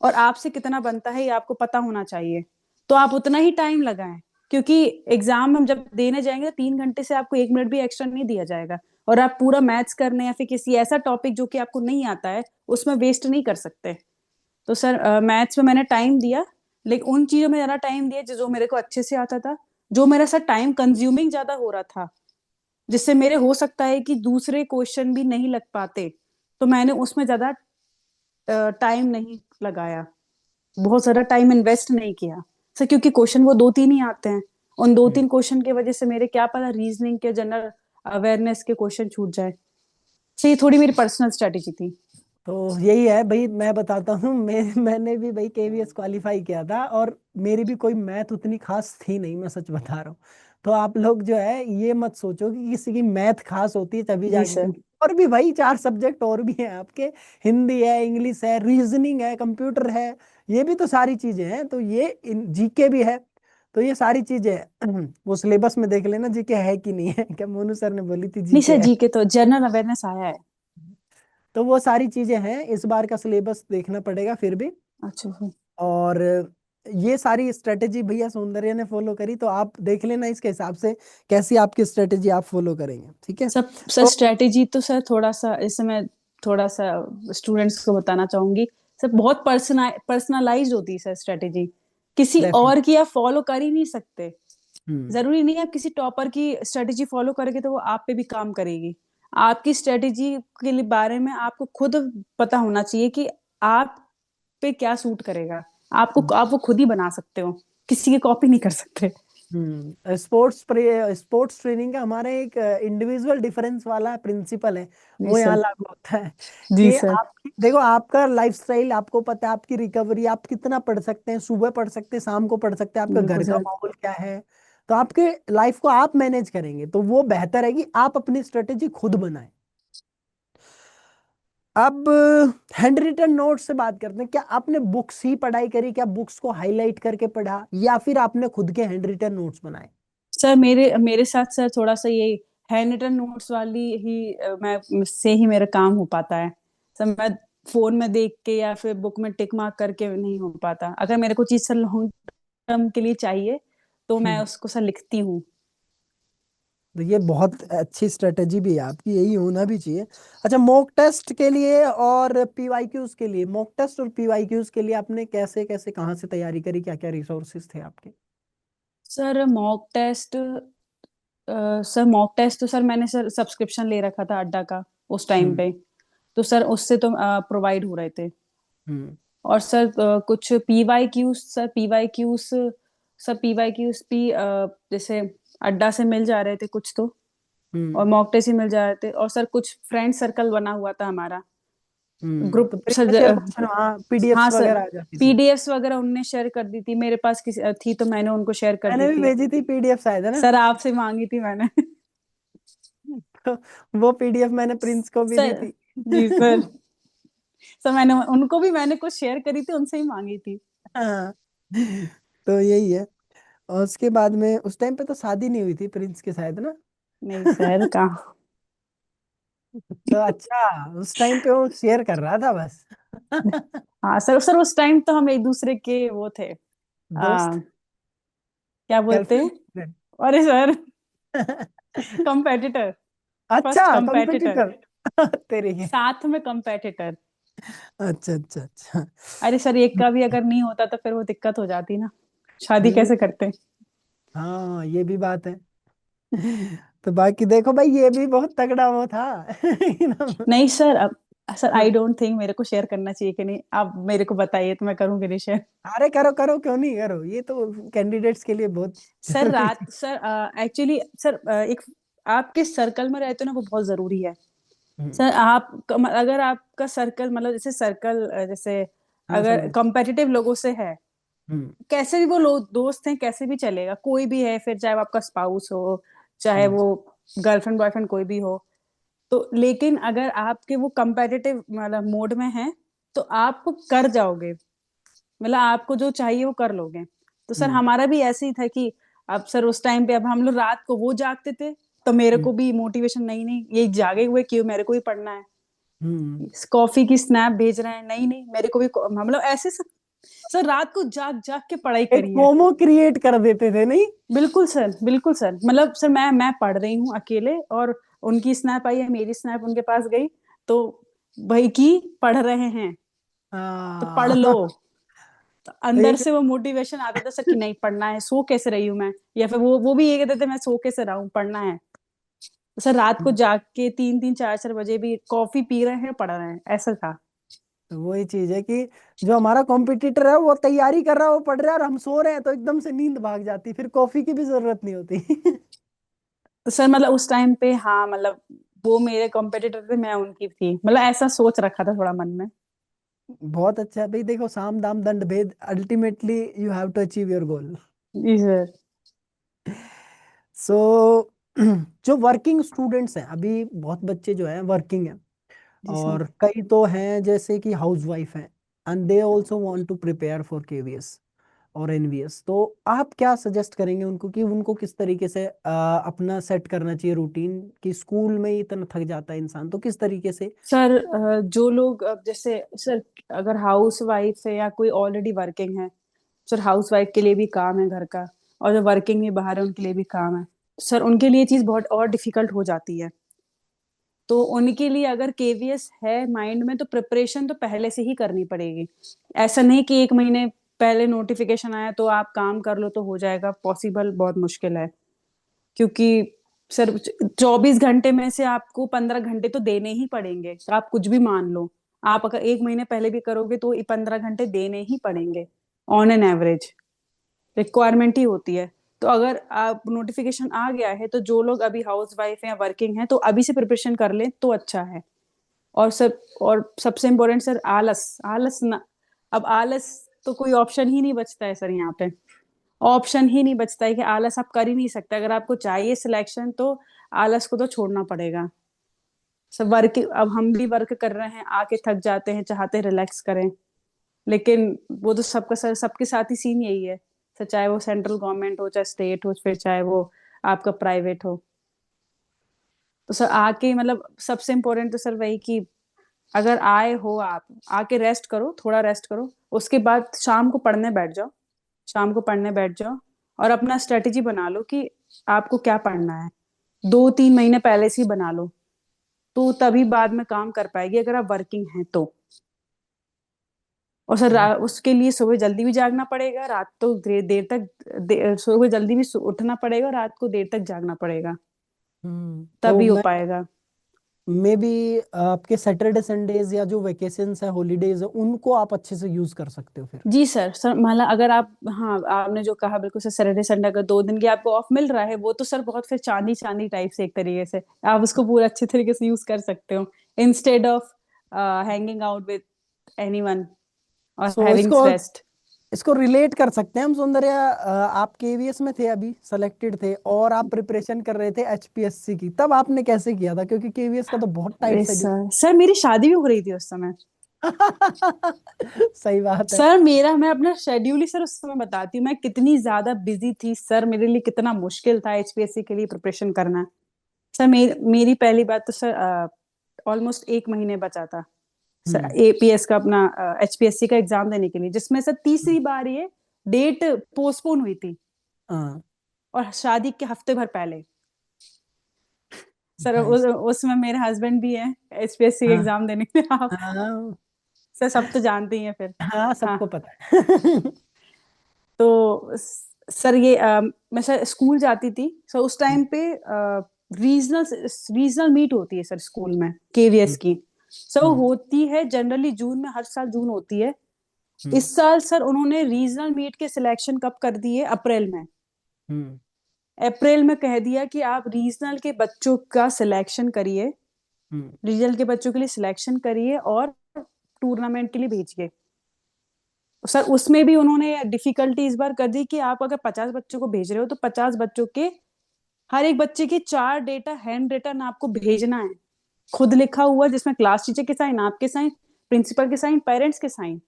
और आपसे कितना बनता है ये आपको पता होना चाहिए। तो आप उतना ही टाइम लगाएं, क्योंकि एग्जाम हम जब देने जाएंगे तो 3 घंटे से आपको 1 मिनट भी एक्स्ट्रा नहीं दिया जाएगा। और आप पूरा मैथ्स करने या फिर किसी ऐसा टॉपिक जो कि आपको नहीं आता है उसमें वेस्ट नहीं कर सकते। तो सर मैथ्स में मैंने टाइम दिया, लेकिन उन चीजों में ज्यादा टाइम दिया जो मेरे को अच्छे से आता था। जो मेरा सर टाइम कंज्यूमिंग ज्यादा हो रहा था, जिससे मेरे हो सकता है कि दूसरे क्वेश्चन भी नहीं लग पाते, तो मैंने उसमें ज्यादा टाइम नहीं लगाया, बहुत ज्यादा टाइम इन्वेस्ट नहीं किया सर। क्योंकि क्वेश्चन वो 2-3 ही आते हैं, उन दो हम्म, तीन क्वेश्चन की वजह से मेरे क्या पता रीजनिंग के जनरल अवेयरनेस के क्वेश्चन छूट जाए। सो ये थोड़ी मेरी पर्सनल स्ट्रेटेजी थी। तो यही है भाई, मैं बताता हूँ। मैंने भी भाई केवीएस क्वालिफाई किया था, और मेरी भी कोई मैथ उतनी खास थी नहीं, मैं सच बता रहा हूँ। तो आप लोग जो है ये मत सोचो कि किसी की मैथ खास होती है तभी जी जाके, सर। क्योंकि और भी भाई 4 सब्जेक्ट और भी हैं आपके। हिंदी है, इंग्लिश है, रीजनिंग है, कंप्यूटर है। ये भी तो सारी चीजें हैं। तो ये जीके भी है। तो ये सारी चीजें हैं। वो सिलेबस में देख लेना जीके है कि नहीं है। क्या मोनू सर ने बोली थी नहीं जीके सर है। जी के तो जनरल अवेयरनेस आया है। तो वो सारी चीजें हैं, इस बार का सिलेबस देखना पड़ेगा फिर भी। अच्छा सर। और ये सारी स्ट्रेटेजी भैया सौंदर्य ने फॉलो करी, तो आप देख लेना इसके हिसाब से कैसी आपकी स्ट्रेटेजी आप फॉलो करेंगे, ठीक है। सब सर तो स्ट्रेटेजी तो सर थोड़ा सा इस समय थोड़ा सा स्टूडेंट्स को बताना चाहूंगी। सर बहुत पर्सनलाइज होती है सर स्ट्रेटेजी, किसी डेफिनेट। और की आप फॉलो कर ही नहीं सकते। हम्म। जरूरी नहीं है आप किसी टॉपर की स्ट्रेटेजी फॉलो करोगे तो वो आप पे भी काम करेगी। आपकी स्ट्रेटेजी के लिए बारे में आपको खुद पता होना चाहिए कि आप पे क्या सूट करेगा। आपको आप वो खुद ही बना सकते हो, किसी की कॉपी नहीं कर सकते। स्पोर्ट्स ट्रेनिंग का हमारा एक इंडिविजुअल डिफरेंस वाला प्रिंसिपल है, जी वो यहाँ सर। लागू होता है। जी कि सर। आप देखो, आपका लाइफस्टाइल आपको पता है, आपकी रिकवरी आप कितना पढ़ सकते हैं, सुबह पढ़ सकते हैं, शाम को पढ़ सकते हैं, आपका बिल्कुल घर का सर। माहौल क्या है। तो आपके लाइफ को आप मैनेज करेंगे तो वो बेहतर है कि आप अपनी स्ट्रेटेजी खुद बनाएं। अब हैंड रिटन नोट्स से बात करते हैं। क्या आपने बुक्स ही पढ़ाई करी, क्या बुक्स को हाईलाइट करके पढ़ा, या फिर आपने खुद के हैंड रिटन नोट्स बनाए? सर मेरे मेरे साथ सर थोड़ा सा ये हैंड रिटन नोट्स वाली ही मैं से ही मेरा काम हो पाता है। सर मैं फोन में देख के या फिर बुक में टिक मार्क करके नहीं हो पाता। अगर मेरे को चीज सर लॉन्ग टर्म के लिए चाहिए तो मैं हम्म। उसको सर लिखती हूँ। तो ये बहुत अच्छी स्ट्रेटेजी भी है आपकी, यही होना भी चाहिए। अच्छा, मॉक टेस्ट के लिए और पीवाईक्यूज के लिए, मॉक टेस्ट और पीवाईक्यूज के लिए आपने कैसे कैसे कहाँ से तैयारी करी, क्या क्या रिसोर्सेज थे आपके? Sir mock test sir mock test तो सर मैंने सर सब्सक्रिप्शन ले रखा था अड्डा का उस टाइम हम्म। पे। तो सर उससे तो प्रोवाइड हो रहे थे। हम्म। और सर कुछ पीवाई क्यूज जैसे अड्डा से मिल जा रहे थे कुछ तो। और हम्म। मॉक टेस्ट ही मिल जा रहे थे और सर कुछ फ्रेंड सर्कल बना हुआ था हमारा तो group sir. Previous year question वहाँ हाँ पीडीएफ्स सर वगैरह आ जाती थी। पीडीएफ्स वगैरह उनने शेयर कर दी थी, मेरे पास किसी थी तो मैंने उनको शेयर कर मैंने दी भी थी। भेजी थी पीडीएफ शायद, है ना। सर आपसे मांगी थी मैंने। तो वो पीडीएफ मैंने प्रिंस को भी दी सर थी। जी सर। सर मैंने उनको भी मैंने कुछ शेयर करी थी, उनसे ही मांगी थी। हाँ। तो यही है। और उसके बाद में उस टाइम पे तो शादी नहीं हुई थी प्रिंस के शायद ना। नहीं सर कहाँ। तो अच्छा, उस टाइम पे वो शेयर कर रहा था बस। हाँ सर सर उस टाइम तो हम एक दूसरे के वो थे दोस्त। आ, क्या बोलते हैं। गर्लफ्रेंड। अरे सर कंपेटिटर। अच्छा, फर्स्ट कंपेटिटर। कंपटीटर। तेरे के। साथ में कंपेटिटर। अच्छा अच्छा अच्छा। अरे सर एक का भी अगर नहीं होता तो फिर वो दिक्कत हो जाती ना, शादी हम्म। कैसे करते। हाँ, ये भी बात है। तो बाकी देखो भाई, ये भी बहुत तगड़ा वो था। नहीं सर अब सर आई डोंट थिंक मेरे को शेयर करना चाहिए कि नहीं, आप मेरे को बताइए तो मैं करूंगी नहीं शेयर। अरे करो करो, क्यों नहीं करो, ये तो कैंडिडेट्स के लिए बहुत सर जरूरी रात चीज। सर एक्चुअली सर एक आपके सर्कल में रहते हो ना वो बहुत जरूरी है। हम्म। सर अगर आपका सर्कल मतलब जैसे सर्कल जैसे हाँ, अगर समझ। कंपेटिटिव लोगों से है, हम्म। कैसे भी वो लोग दोस्त हैं कैसे भी चलेगा, कोई भी है फिर चाहे वो आपका स्पाउस हो चाहे हम्म। वो गर्लफ्रेंड बॉयफ्रेंड कोई भी हो। तो लेकिन अगर आपके वो कंपेटिटिव मतलब मोड में है तो आप कर जाओगे, मतलब आपको जो चाहिए वो कर लोगे। तो सर हम्म। हमारा भी ऐसे ही था कि अब सर उस टाइम पे अब हम लोग रात को वो जागते थे, तो मेरे हम्म। को भी मोटिवेशन, नहीं नहीं ये जागे हुए क्यों, मेरे को भी पढ़ना है। हम्म। कॉफी की स्नैप भेज रहे हैं, नहीं नहीं मेरे को भी मतलब ऐसे सर रात को जाग जाग के पढ़ाई एक करी है। फोमो क्रिएट कर देते थे नहीं? बिल्कुल सर, बिल्कुल सर, मतलब सर मैं पढ़ रही हूँ अकेले और उनकी स्नैप आई है, मेरी स्नैप उनके पास गई, तो भाई की पढ़ रहे हैं तो पढ़ लो। हाँ। तो अंदर एक से वो मोटिवेशन आता था सर कि नहीं पढ़ना है, सो कैसे रही हूँ मैं, या फिर वो भी ये कहते थे मैं सो कैसे रहा हूँ, पढ़ना है। तो सर रात को जाग के 3 3 4 4 बजे भी कॉफी पी रहे हैं, पढ़ रहे हैं, ऐसा था। वही चीज है कि जो हमारा कॉम्पिटिटर है वो तैयारी कर रहा है, वो पढ़ रहा है, और हम सो रहे हैं, तो एकदम से नींद भाग जाती, फिर कॉफी की भी जरूरत नहीं होती। तो सर मतलब उस टाइम पे हाँ मतलब वो मेरे कॉम्पिटिटर थे, मैं उनकी थी, मतलब ऐसा सोच रखा था थोड़ा मन में। बहुत अच्छा है भाई, देखो साम दाम दंड भेद, ultimately you have to achieve your goal. जी सर। सो जो वर्किंग स्टूडेंट्स हैं अभी, बहुत बच्चे जो हैं वर्किंग हैं, जी सर। और कई तो हैं जैसे कि हाउस वाइफ हैं, and they also want to prepare for KVS और एनवीएस। तो आप क्या सजेस्ट करेंगे उनको कि उनको किस तरीके से अपना सेट करना चाहिए रूटीन, कि स्कूल में ही इतना थक जाता है इंसान, तो किस तरीके से? सर जो लोग अब जैसे सर अगर हाउस वाइफ है या कोई ऑलरेडी वर्किंग है, सर हाउस वाइफ के लिए भी काम है घर का, और जो वर्किंग में बाहर है उनके लिए भी काम है, सर उनके लिए चीज बहुत और डिफिकल्ट हो जाती है। तो उनके लिए अगर केवीएस है माइंड में तो प्रिपरेशन तो पहले से ही करनी पड़ेगी। ऐसा नहीं कि 1 महीने पहले नोटिफिकेशन आया तो आप काम कर लो तो हो जाएगा, पॉसिबल बहुत मुश्किल है। क्योंकि सर 24 घंटे में से आपको 15 घंटे तो देने ही पड़ेंगे, आप कुछ भी मान लो। आप अगर 1 महीने पहले भी करोगे तो 15 घंटे देने ही पड़ेंगे, ऑन एन एवरेज रिक्वायरमेंट ही होती है। तो अगर आप नोटिफिकेशन आ गया है तो जो लोग अभी हाउस वाइफ है या वर्किंग है तो अभी से प्रिपरेशन कर लें तो अच्छा है। और सबसे इम्पोर्टेंट सर, आलस आलस ना, अब आलस तो कोई ऑप्शन ही नहीं बचता है सर यहाँ पे। ऑप्शन ही नहीं बचता है कि आलस आप कर ही नहीं सकते, अगर आपको चाहिए सिलेक्शन तो आलस को तो छोड़ना पड़ेगा। सब वर्क, अब हम भी वर्क कर रहे हैं, आके थक जाते हैं, चाहते हैं रिलैक्स करें, लेकिन वो तो सबका सर सबके साथ ही सीन यही है सर, चाहे वो सेंट्रल गवर्नमेंट हो, चाहे स्टेट हो, फिर चाहे वो आपका प्राइवेट हो। तो सर आके मतलब सबसे इम्पोर्टेंट तो सर वही कि अगर आए हो आप, आके रेस्ट करो, थोड़ा रेस्ट करो, उसके बाद शाम को पढ़ने बैठ जाओ, शाम को पढ़ने बैठ जाओ, और अपना स्ट्रेटेजी बना लो कि आपको क्या पढ़ना है, 2 3 महीने पहले से ही बना लो, तो तभी बाद में काम कर पाएगी अगर आप वर्किंग हैं तो। और सर उसके लिए सुबह जल्दी भी जागना पड़ेगा, रात तो देर तक सुबह जल्दी भी उठना पड़ेगा, रात को देर तक जागना पड़ेगा, तो तभी हो मैं पाएगा। मे बी आपके सैटरडे संडेज या जो वेकेशंस है, हॉलीडेज है, उनको आप अच्छे से यूज कर सकते हो फिर। जी सर, सर मतलब अगर आप, हाँ आपने जो कहा बिल्कुल सर, सैटरडे संडे अगर 2 दिन की आपको ऑफ मिल रहा है वो तो सर बहुत फिर चांदी चांदी टाइप से एक तरीके से आप उसको पूरा अच्छे तरीके से यूज कर सकते हो, instead of hanging out with anyone और सो हैविंग इसको स्ट्रेस्ड। इसको रिलेट कर सकते हैं हम सौंदर्या, आप केवीएस में थे, अभी सेलेक्टेड थे, और आप प्रिपरेशन कर रहे थे एचपीएससी की, तब आपने कैसे किया था? क्योंकि केवीएस का तो बहुत टाइट अरे शेड्यूल। सर, सर मेरी शादी भी हो रही थी उस समय। सही बात है। सर मेरा, मैं अपना शेड्यूल ही सर उस समय बताती हूँ मैं कितनी ज्यादा बिजी थी सर, मेरे लिए कितना मुश्किल था एचपीएससी के लिए प्रिपरेशन करना। सर मेरी पहली बात तो सर ऑलमोस्ट 1 महीने बचा था सर हम्म। एपीएस का, अपना एचपीएससी का एग्जाम देने के लिए, जिसमें सर तीसरी बार ये डेट पोस्टपोन हुई थी, हाँ और शादी के हफ्ते भर पहले। सर भाई। उसमें मेरे हस्बैंड भी हैं एचपीएससी के हाँ एग्जाम देने के लिए, आप हाँ सर सब तो जानते ही हैं फिर। हाँ, हाँ, सबको पता है। तो सर ये मैं सर स्कूल जाती थी सर उस टाइम पे, रीजनल रीजनल मीट होती है सर स्कूल में केवीएस हम्म। की। सर वो हम्म। होती है जनरली जून में, हर साल जून होती है। हम्म। इस साल सर उन्होंने रीजनल मीट के सिलेक्शन कब कर दिए, अप्रैल में। हम्म। अप्रैल में कह दिया कि आप रीजनल के बच्चों का सिलेक्शन करिए, हम्म। रीजनल के बच्चों के लिए सिलेक्शन करिए और टूर्नामेंट के लिए भेजिए। सर उसमें भी उन्होंने डिफिकल्टी इस बार कर दी कि आप अगर 50 बच्चों को भेज रहे हो तो 50 बच्चों के हर एक बच्चे के 4 डेटा हैंड रिटन आपको भेजना है, खुद लिखा हुआ, जिसमें क्लास टीचर के साइन, आपके साइन, प्रिंसिपल के साइन, पेरेंट्स के साइन।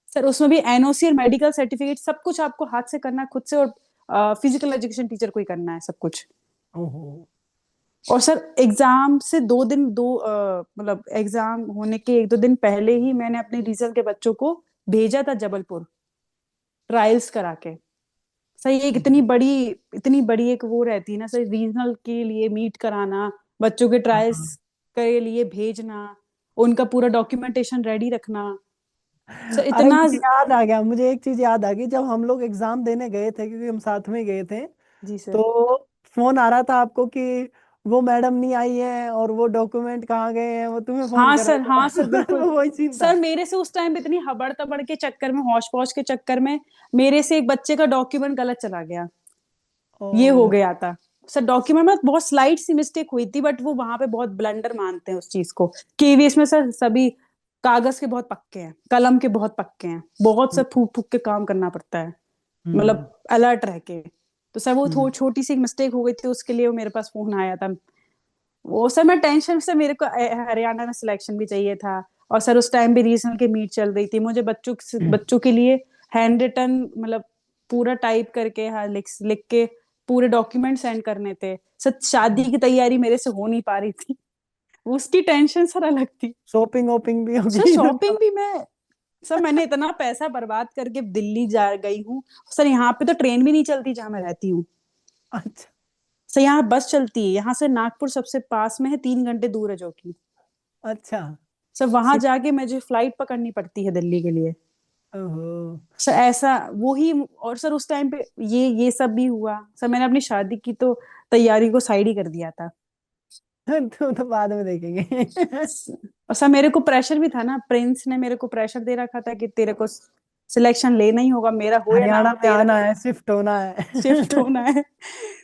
सर उसमें भी एनओसी और मेडिकल सर्टिफिकेट सब कुछ आपको हाथ से करना है, खुद से, और फिजिकल एजुकेशन टीचर को ही करना है सब कुछ। ओहो। और सर एग्जाम से 2 दिन, मतलब एग्जाम होने के 1-2 दिन पहले ही मैंने अपने रीजनल के बच्चों को भेजा था जबलपुर ट्रायल्स करा के। सर ये एक इतनी बड़ी एक वो रहती है ना सर, रीजनल के लिए मीट कराना, बच्चों के ट्रायल्स हाँ। के लिए भेजना, उनका पूरा डॉक्यूमेंटेशन रेडी रखना। सर अरे इतना। मुझे याद आ गया, मुझे एक चीज याद आ गई, जब हम लोग एग्जाम देने गए थे, क्योंकि हम साथ में गए थे, जी सर। तो फोन आ रहा था आपको कि वो मैडम नहीं आई है और वो डॉक्यूमेंट कहाँ गए हैं, वो तुम्हें फोन हाँ कर सर, रहे हाँ सर, थे। बिल्कुल। वो वही सीन था। सर मेरे से उस टाइम पे इतनी हबड़ तबड़ के चक्कर में, हौश पौश के चक्कर में, मेरे से एक बच्चे का डॉक्यूमेंट गलत चला गया। ये हो ओ। गया था। सर डॉक्यूमेंट में बहुत स्लाइट सी मिस्टेक हुई थी, बट वो वहां पे बहुत ब्लंडर मानते हैं उस चीज को। केवीएस में सर सभी कागज के बहुत पक्के हैं, कलम के बहुत पक्के हैं, बहुत सब फूक फूक के काम करना पड़ता है, हम्म। मतलब अलर्ट रह के। तो सर वो हम्म। छोटी सी मिस्टेक हो गई थी, उसके लिए वो मेरे पास फोन आया था। वो सर मैं टेंशन से, मेरे को हरियाणा में सिलेक्शन भी चाहिए था, और सर उस टाइम भी रीजनल की मीट चल रही थी, मुझे बच्चों के लिए हैंड रिटन, मतलब पूरा टाइप करके, हाँ, लिख लिख के पूरे डॉक्यूमेंट सेंड करने थे सर। शादी की तैयारी मेरे से हो नहीं पा रही थी, उसकी टेंशन सर अलग थी। शॉपिंग वॉपिंग भी सर होगी शॉपिंग मतलब। भी मैं, सर मैंने इतना पैसा बर्बाद करके दिल्ली जा गई हूँ। सर यहाँ पे तो ट्रेन भी नहीं चलती जहां मैं रहती हूँ। अच्छा। सर यहाँ बस चलती है, यहाँ से नागपुर सबसे पास में है, 3 घंटे दूर है जो कि। अच्छा। सर वहां सिट। जाके मुझे फ्लाइट पकड़नी पड़ती है दिल्ली के लिए। ओहो। सर ऐसा वो ही। और सर उस टाइम पे ये सब भी हुआ सर, मैंने अपनी शादी की तो तैयारी को साइड ही कर दिया था। तो बाद में देखेंगे। और सर मेरे को प्रेशर भी था ना, प्रिंस ने मेरे को प्रेशर दे रखा था कि तेरे को सिलेक्शन लेना ही होगा, मेरा हो या ना हरियाणा हो, में तेरा आना है, शिफ्ट होना शिफ्ट है। होना है।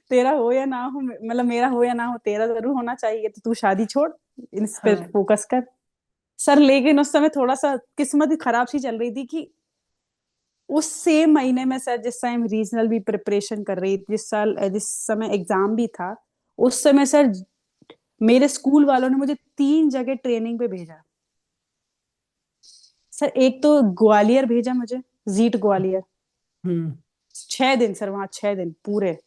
तेरा हो या ना हो, मतलब मेरा हो या ना हो, तेरा जरूर होना चाहिए, तो तू शादी छोड़, इस पे हाँ। फोकस कर। सर लेकिन उस समय थोड़ा सा किस्मत ही खराब सी चल रही थी कि उस सेम महीने में सर, जिस टाइम रीजनल भी प्रिपरेशन कर रही थी, जिस समय एग्जाम भी था, उस समय सर मेरे स्कूल वालों ने मुझे 3 जगह ट्रेनिंग पे भेजा। सर एक तो ग्वालियर भेजा मुझे, जीट ग्वालियर। हम्म। 6 दिन सर, वहां 6 दिन पूरे।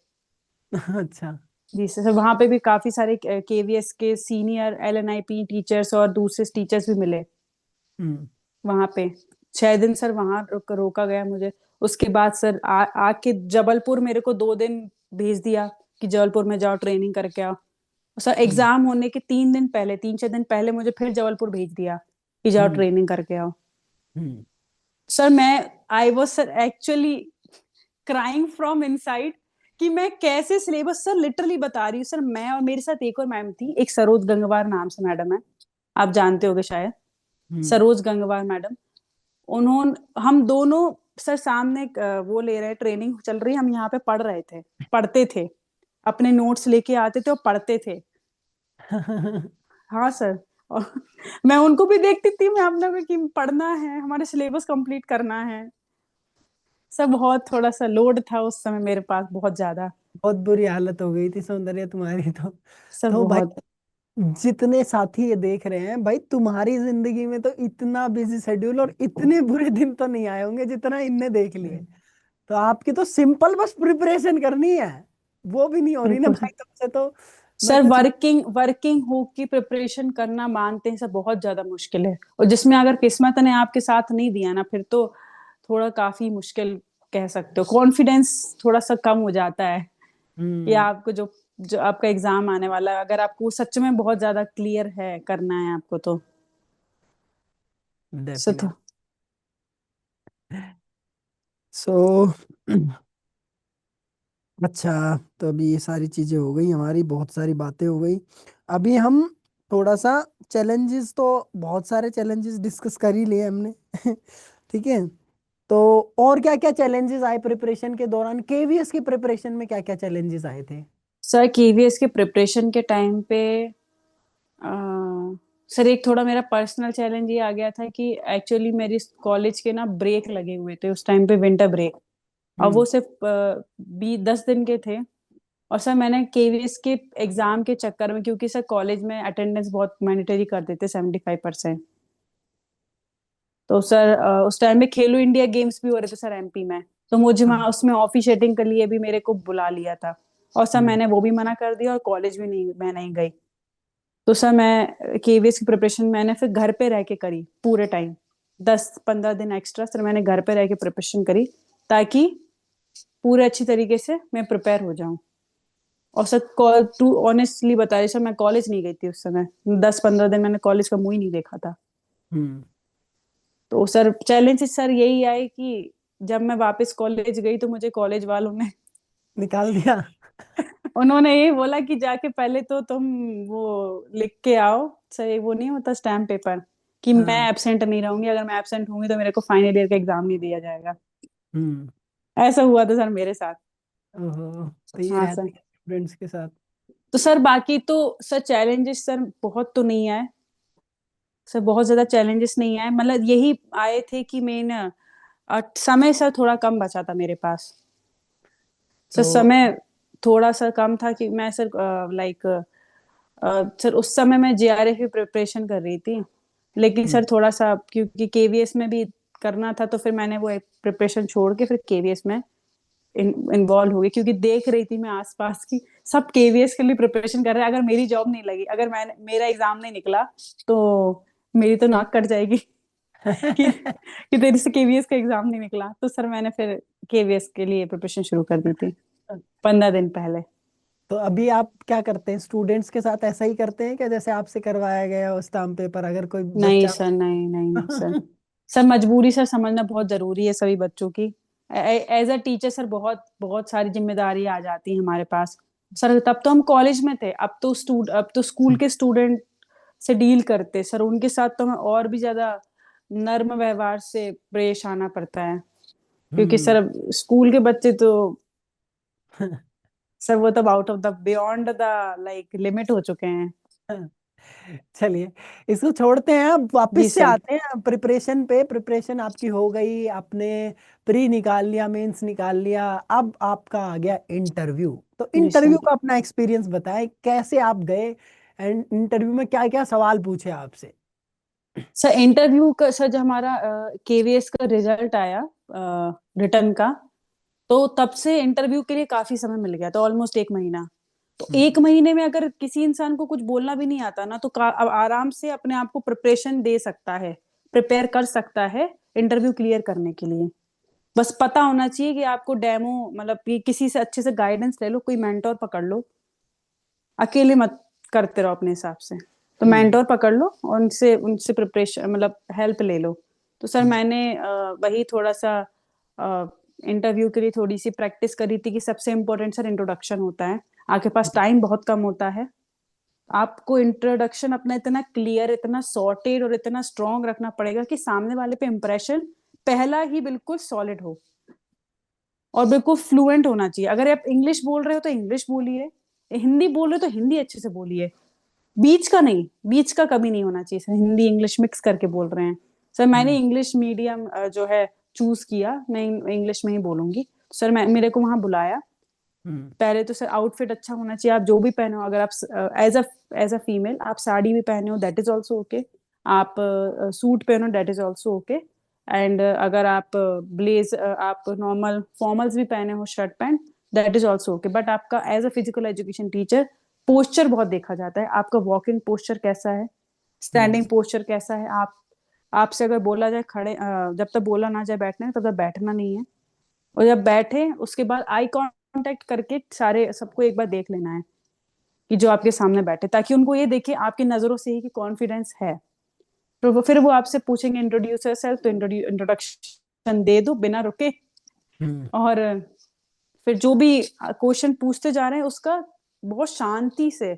अच्छा। जी सर, वहां पे भी काफी सारे केवीएस के सीनियर एलएनआईपी टीचर्स और दूसरे टीचर्स भी मिले हम्म। वहां पे। 6 दिन सर वहां रोका गया मुझे। उसके बाद सर आके जबलपुर मेरे को 2 दिन भेज दिया कि जबलपुर में जाओ ट्रेनिंग करके आओ। सर हम्म। एग्जाम होने के 3 दिन पहले, 3-6 दिन पहले मुझे फिर जबलपुर भेज दिया कि जाओ हम्म। ट्रेनिंग करके आओ। हम्म। सर मैं I was sir actually crying from inside कि मैं कैसे सिलेबस, सर लिटरली बता रही हूँ सर, मैं और मेरे साथ एक और मैम थी, एक सरोज गंगवार नाम से मैडम है, आप जानते होगे शायद, हम्म। सरोज गंगवार मैडम। उन्होंने, हम दोनों सर सामने वो ले रहे, ट्रेनिंग चल रही, हम यहाँ पे पढ़ रहे थे, पढ़ते थे, अपने नोट्स लेके आते थे और पढ़ते थे। हाँ सर। और मैं उनको भी देखती थी, मैं अपने को कि पढ़ना है, हमारे सिलेबस कंप्लीट करना है। सब बहुत थोड़ा सा लोड था उस समय मेरे पास, बहुत ज्यादा। बहुत बुरी हालत हो गई थी सौंदर्य तुम्हारी तो। सब तो भाई, बहुत। जितने साथी ये देख रहे हैं भाई, तुम्हारी जिंदगी में तो इतना बिजी शेड्यूल और इतने बुरे दिन तो नहीं आए होंगे जितना इनने देख लिए। तो आपकी तो सिंपल बस प्रिपरेशन करनी है, वो भी नहीं हो रही ना बिल्कुल भाई तुमसे तो। मैं सर, कुछ। वर्किंग वर्किंग हो की प्रिपरेशन करना, मानते हैं सर, बहुत ज्यादा मुश्किल है, और जिसमें अगर किस्मत ने आपके साथ नहीं दिया ना, फिर तो थोड़ा काफी मुश्किल, कह सकते हो, कॉन्फिडेंस थोड़ा सा कम हो जाता है। या हम्म। आपको जो जो आपका एग्जाम आने वाला है, अगर आपको सच में बहुत ज्यादा क्लियर है, करना है आपको, तो सो। डेफिनेट। सो अच्छा, तो अभी ये सारी चीजें हो गई, हमारी बहुत सारी बातें हो गई। अभी हम थोड़ा सा चैलेंजेस, तो बहुत सारे चैलेंजेस डिस्कस कर ही लिए हमने। ठीक है। तो और क्या क्या चैलेंजेस आए प्रिपरेशन के दौरान, केवीएस की प्रिपरेशन में क्या क्या चैलेंजेस आए थे? सर केवीएस के प्रिपरेशन के टाइम पे, अ, सर एक थोड़ा मेरा पर्सनल चैलेंज ये आ गया था कि एक्चुअली मेरी कॉलेज के ना ब्रेक लगे हुए थे उस टाइम पे, विंटर ब्रेक। और वो हम्म। सिर्फ 10 दिन के थे। और सर मैंने केवीएस के एग्जाम के चक्कर में, क्योंकि सर कॉलेज में अटेंडेंस बहुत मैंडेटरी कर देते 75%। तो सर उस टाइम में खेलो इंडिया गेम्स भी हो रहे थे सर एमपी में। तो मुझे हाँ। वहां उसमें ऑफिशिएटिंग के लिए भी मेरे को बुला लिया था। और सर हम्म। मैंने वो भी मना कर दिया और कॉलेज भी नहीं, मैं नहीं गई। तो सर मैं केवीएस की प्रिपरेशन मैंने फिर घर पे रह के करी पूरे टाइम। 10-15 दिन एक्स्ट्रा सर मैंने घर पे रह के प्रिपरेशन करी, ताकि पूरे अच्छी तरीके से मैं प्रिपेयर हो जाऊं। और सर टू ऑनेस्टली बता रही सर, मैं कॉलेज नहीं गई थी उस समय। 10-15 दिन मैंने कॉलेज का मुंह ही नहीं देखा था। हम्म। तो सर चैलेंज सर यही आए कि जब मैं वापस कॉलेज गई तो मुझे कॉलेज वालों ने निकाल दिया। उन्होंने यही बोला कि जाके पहले तो तुम वो लिख के आओ सर, वो नहीं होता स्टैम्प पेपर, कि मैं हाँ। एब्सेंट नहीं रहूंगी। अगर मैं एब्सेंट होंगी तो मेरे को फाइनल ईयर का एग्जाम नहीं दिया जाएगा। हम्म। ऐसा हुआ था सर मेरे साथ। ओहो, तो ये हाँ रहता सर। है स्टूडेंट्स के साथ। तो सर बाकी तो सर चैलेंजेस सर बहुत तो नहीं आए सर, बहुत ज्यादा चैलेंजेस नहीं आए। मतलब यही आए थे कि मेन समय सर थोड़ा कम बचा था मेरे पास। सर तो समय थोड़ा सा कम था कि मैं सर लाइक सर उस समय मैं जेआरएफ की प्रिपरेशन कर रही थी। लेकिन हम्म। सर थोड़ा सा क्योंकि केवीएस में भी करना था, तो फिर मैंने वो प्रिपरेशन छोड़ के फिर केवीएस में इन्वॉल्व हो गई, क्योंकि देख रही थी मैं आसपास की सब केवीएस के लिए प्रिपरेशन कर रहे हैं। अगर मेरी जॉब नहीं लगी, अगर मैंने मेरा एग्जाम नहीं निकला, तो मेरी तो नाक कट जाएगी कि तेरे से केवीएस का एग्जाम नहीं निकला। तो सर मैंने फिर केवीएस के लिए प्रिपरेशन शुरू कर दी थी 15 दिन पहले। तो अभी आप क्या करते हैं, स्टूडेंट्स के साथ ऐसा ही करते हैं क्या जैसे आपसे करवाया गया उस स्टाम्प पेपर, अगर कोई नहीं बच्चा। सर, नहीं नहीं नहीं सर। सर मजबूरी सर समझना बहुत जरूरी है सभी बच्चों की। एज अ टीचर सर बहुत बहुत सारी जिम्मेदारी आ जाती है हमारे पास। सर तब तो हम कॉलेज में थे, अब तो स्कूल के स्टूडेंट से डील करते सर, उनके साथ तो हमें और भी ज्यादा नर्म व्यवहार से पेश आना पड़ता है। क्योंकि हम्म। सर स्कूल के बच्चे तो सर वो तब out of the beyond the like limit हो चुके हैं। चलिए, इसको छोड़ते हैं, अब जी वापस से सर। आते हैं प्रिपरेशन पे। प्रिपरेशन आपकी हो गई, आपने प्री निकाल लिया, मेंस निकाल लिया, अब आपका आ गया इंटरव्यू। तो जी इंटरव्यू सर। का अपना एक्सपीरियंस बताएं, कैसे आप गए एंड इंटरव्यू में क्या क्या सवाल पूछे आपसे। सर इंटरव्यू का सर जब हमारा केवीएस का रिजल्ट आया रिटर्न का, तो तब से इंटरव्यू के लिए काफी समय मिल गया, तो ऑलमोस्ट 1 महीना। तो हम्म। 1 महीने में अगर किसी इंसान को कुछ बोलना भी नहीं आता ना, तो अब आराम से अपने आप को प्रिपरेशन दे सकता है, प्रिपेयर कर सकता है इंटरव्यू क्लियर करने के लिए। बस पता होना चाहिए कि आपको डेमो, मतलब कि किसी से अच्छे से गाइडेंस ले लो, कोई मेंटोर पकड़ लो। अकेले मत करते रहो अपने हिसाब से। तो हम्म। मेंटोर पकड़ लो और उनसे उनसे प्रिपरेशन मतलब हेल्प ले लो। तो सर हम्म। मैंने वही थोड़ा सा इंटरव्यू के लिए थोड़ी सी प्रैक्टिस करी थी, कि सबसे इम्पोर्टेंट सर इंट्रोडक्शन होता है। आपके पास टाइम बहुत कम होता है। आपको इंट्रोडक्शन अपना इतना क्लियर, इतना सॉर्टेड और इतना स्ट्रांग रखना पड़ेगा कि सामने वाले पे इंप्रेशन पहला ही बिल्कुल सॉलिड हो, और बिल्कुल फ्लुएंट होना चाहिए। अगर आप इंग्लिश बोल रहे हो तो इंग्लिश बोलिए, हिंदी बोल रहे हो तो हिंदी अच्छे से बोलिए। बीच का नहीं, बीच का कभी नहीं होना चाहिए सर, हिंदी इंग्लिश मिक्स करके बोल रहे हैं। सर मैंने हम्म। इंग्लिश मीडियम जो है चूज किया, मैं इंग्लिश में ही बोलूंगी। सर मैं मेरे को वहां बुलाया। हम्म। पहले तो सर आउटफिट अच्छा होना चाहिए, आप जो भी पहने हो। अगर आप एज अ फीमेल आप साड़ी भी पहने हो, दैट इज ऑल्सो ओके। आप सूट पहनो, that is also okay. And अगर आप आप नॉर्मल फॉर्मल्स भी पहने हो, shirt pant, that is also okay. But आपका as a physical education teacher posture बहुत देखा जाता है। आपका वॉकिंग पोस्चर कैसा है, हम्म। स्टैंडिंग पोस्चर कैसा है। आप आपसे अगर बोला जाए खड़े, जब तक बोला ना जाए बैठने तब तक बैठना नहीं है। और जब बैठे उसके बाद आई कांटेक्ट करके सारे सबको एक बार देख लेना है, कि जो आपके सामने बैठे, ताकि उनको ये देखे आपकी नजरों से ही कि कॉन्फिडेंस है। तो फिर वो आपसे पूछेंगे इंट्रोड्यूस योरसेल्फ, तो इंट्रोडक्शन दे दो बिना रुके। हम्म। और फिर जो भी क्वेश्चन पूछते जा रहे हैं उसका बहुत शांति से,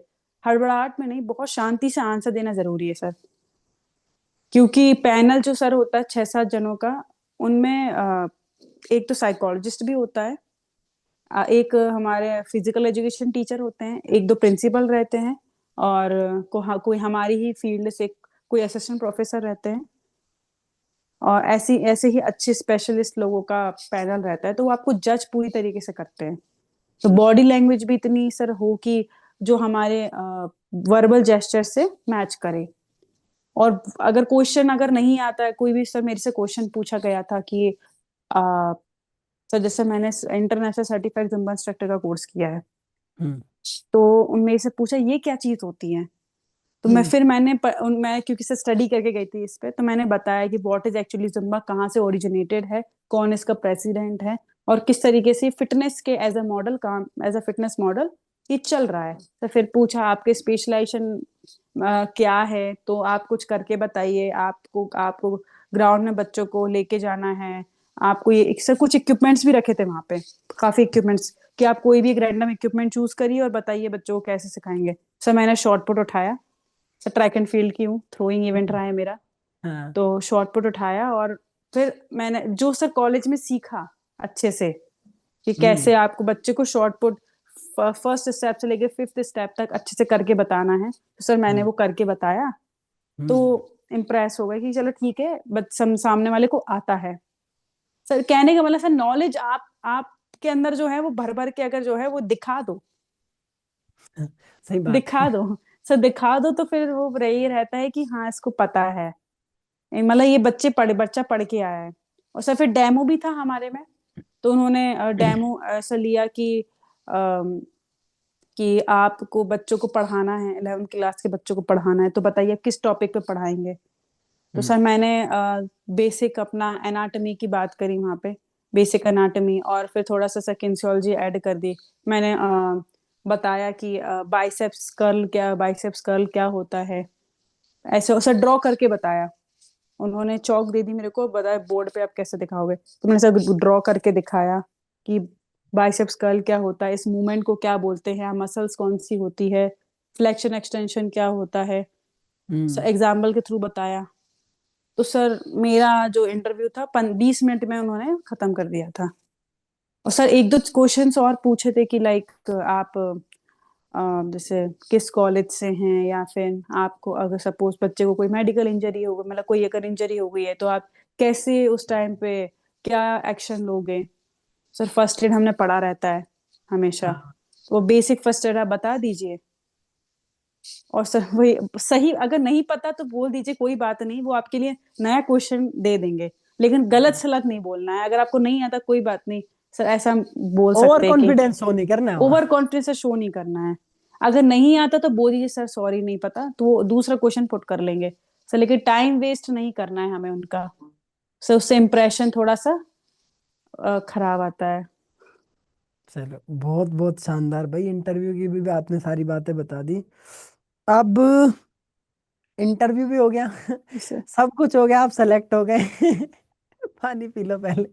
हड़बड़ाहट में नहीं, बहुत शांति से आंसर देना जरूरी है सर। क्योंकि पैनल जो सर होता है 6-7 जनों का, उनमें एक तो साइकोलॉजिस्ट भी होता है, एक हमारे फिजिकल एजुकेशन टीचर होते हैं, एक दो प्रिंसिपल रहते हैं, और कोई हमारी ही फील्ड से कोई असिस्टेंट प्रोफेसर रहते हैं। और ऐसे ही अच्छे स्पेशलिस्ट लोगों का पैनल रहता है, तो वो आपको जज पूरी तरीके से करते हैं। तो बॉडी लैंग्वेज भी इतनी सर हो कि जो हमारे वर्बल जेस्चर से मैच करे। और अगर क्वेश्चन अगर नहीं आता है, कोई भी सर मेरे से क्वेश्चन पूछा गया था कि आ, सर जैसे मैंने इंटरनेशनल सर्टिफाइड जुम्बा इंस्ट्रक्टर का कोर्स किया है, हम्म। तो उनमें से पूछा ये क्या चीज होती है। तो हम्म। मैं क्योंकि से स्टडी करके गई थी इस पे, तो मैंने बताया कि व्हाट इज एक्चुअली जुम्बा, कहाँ से ओरिजिनेटेड है, कौन इसका प्रेसिडेंट है, और किस तरीके से फिटनेस के एज अ मॉडल काम, एज अ फिटनेस मॉडल ये चल रहा है। तो फिर पूछा आपके स्पेशलाइजेशन क्या है, तो आप कुछ करके बताइए। आपको आपको ग्राउंड में बच्चों को लेके जाना है, आपको ये सर कुछ इक्विपमेंट्स भी रखे थे वहां पे, काफी इक्विपमेंट्स, कि आप कोई भी एक रैंडम इक्विपमेंट चूज करिए और बताइए बच्चों को कैसे सिखाएंगे। सर मैंने शॉर्ट पुट उठाया, सर ट्रैक एंड फील्ड की हूँ, थ्रोइंग इवेंट रहा है मेरा, हाँ। तो शॉर्ट पुट उठाया और फिर मैंने जो सर कॉलेज में सीखा अच्छे से कि हम्म। कैसे आपको बच्चे को शॉर्ट पुट फर्स्ट स्टेप से लेके फिफ्थ स्टेप तक अच्छे से करके बताना है, तो सर मैंने हम्म। वो करके बताया। तो हम्म। इम्प्रेस हो गए कि चलो ठीक है, सामने वाले को आता है। सर कहने का मतलब सर नॉलेज आपके अंदर जो है वो भर भर के अगर जो है वो दिखा दो, सही बात है। दिखा दो सर दिखा दो, तो फिर वो यही रहता है कि हाँ इसको पता है, मतलब ये बच्चा पढ़ के आया है। और सर फिर डेमो भी था हमारे में, तो उन्होंने डेमो ऐसा लिया कि आपको बच्चों को पढ़ाना है, 11th क्लास के बच्चों को पढ़ाना है, तो बताइए आप किस टॉपिक पे पढ़ाएंगे। तो हम्म। सर मैंने बेसिक अपना एनाटॉमी की बात करी वहाँ पे, बेसिक एनाटॉमी, और फिर थोड़ा सा किनेसियोलॉजी ऐड कर दी। मैंने बताया कि बाइसेप्स कर्ल क्या होता है, ऐसे सर ड्रॉ करके बताया। उन्होंने चौक दे दी मेरे को, बताया बोर्ड पे आप कैसे दिखाओगे, तो मैंने सब ड्रॉ करके दिखाया कि बाइसेप्स कर्ल क्या होता है, इस मूवमेंट को क्या बोलते हैं, मसल्स कौन सी होती है, फ्लेक्शन एक्सटेंशन क्या होता है, सर हम्म। एग्जाम्पल के थ्रू बताया। तो सर मेरा जो इंटरव्यू था 20 मिनट में उन्होंने खत्म कर दिया था। और सर एक दो क्वेश्चंस और पूछे थे कि लाइक आप जैसे किस कॉलेज से हैं, या फिर आपको अगर सपोज बच्चे को कोई मेडिकल इंजरी हो गई, मतलब कोई अगर इंजरी हो गई है, तो आप कैसे उस टाइम पे क्या एक्शन लोगे। सर फर्स्ट एड हमने पढ़ा रहता है हमेशा, हाँ। वो बेसिक फर्स्ट एड आप बता दीजिए। और सर वही सही, अगर नहीं पता तो बोल दीजिए, कोई बात नहीं, वो आपके लिए नया क्वेश्चन दे देंगे, लेकिन गलत सलत नहीं बोलना है। अगर आपको नहीं आता कोई बात नहीं, सर ऐसा हम बोल ओवर सकते हैं कि कॉन्फिडेंस शो नहीं करना है वहाँ। ओवर कॉन्फिडेंस शो नहीं करना है। अगर नहीं आता तो बोल दीजिए सर सॉरी नहीं पता, तो वो दूसरा क्वेश्चन पुट कर लेंगे सर, लेकिन टाइम वेस्ट नहीं करना है हमें उनका, सर उससे इम्प्रेशन थोड़ा सा खराब आता है। चलो, बहुत बहुत शानदार भाई, इंटरव्यू की भी आपने सारी बातें बता दी। अब इंटरव्यू भी हो गया, सर सब कुछ हो गया, आप सेलेक्ट हो गए। पानी पी लो पहले,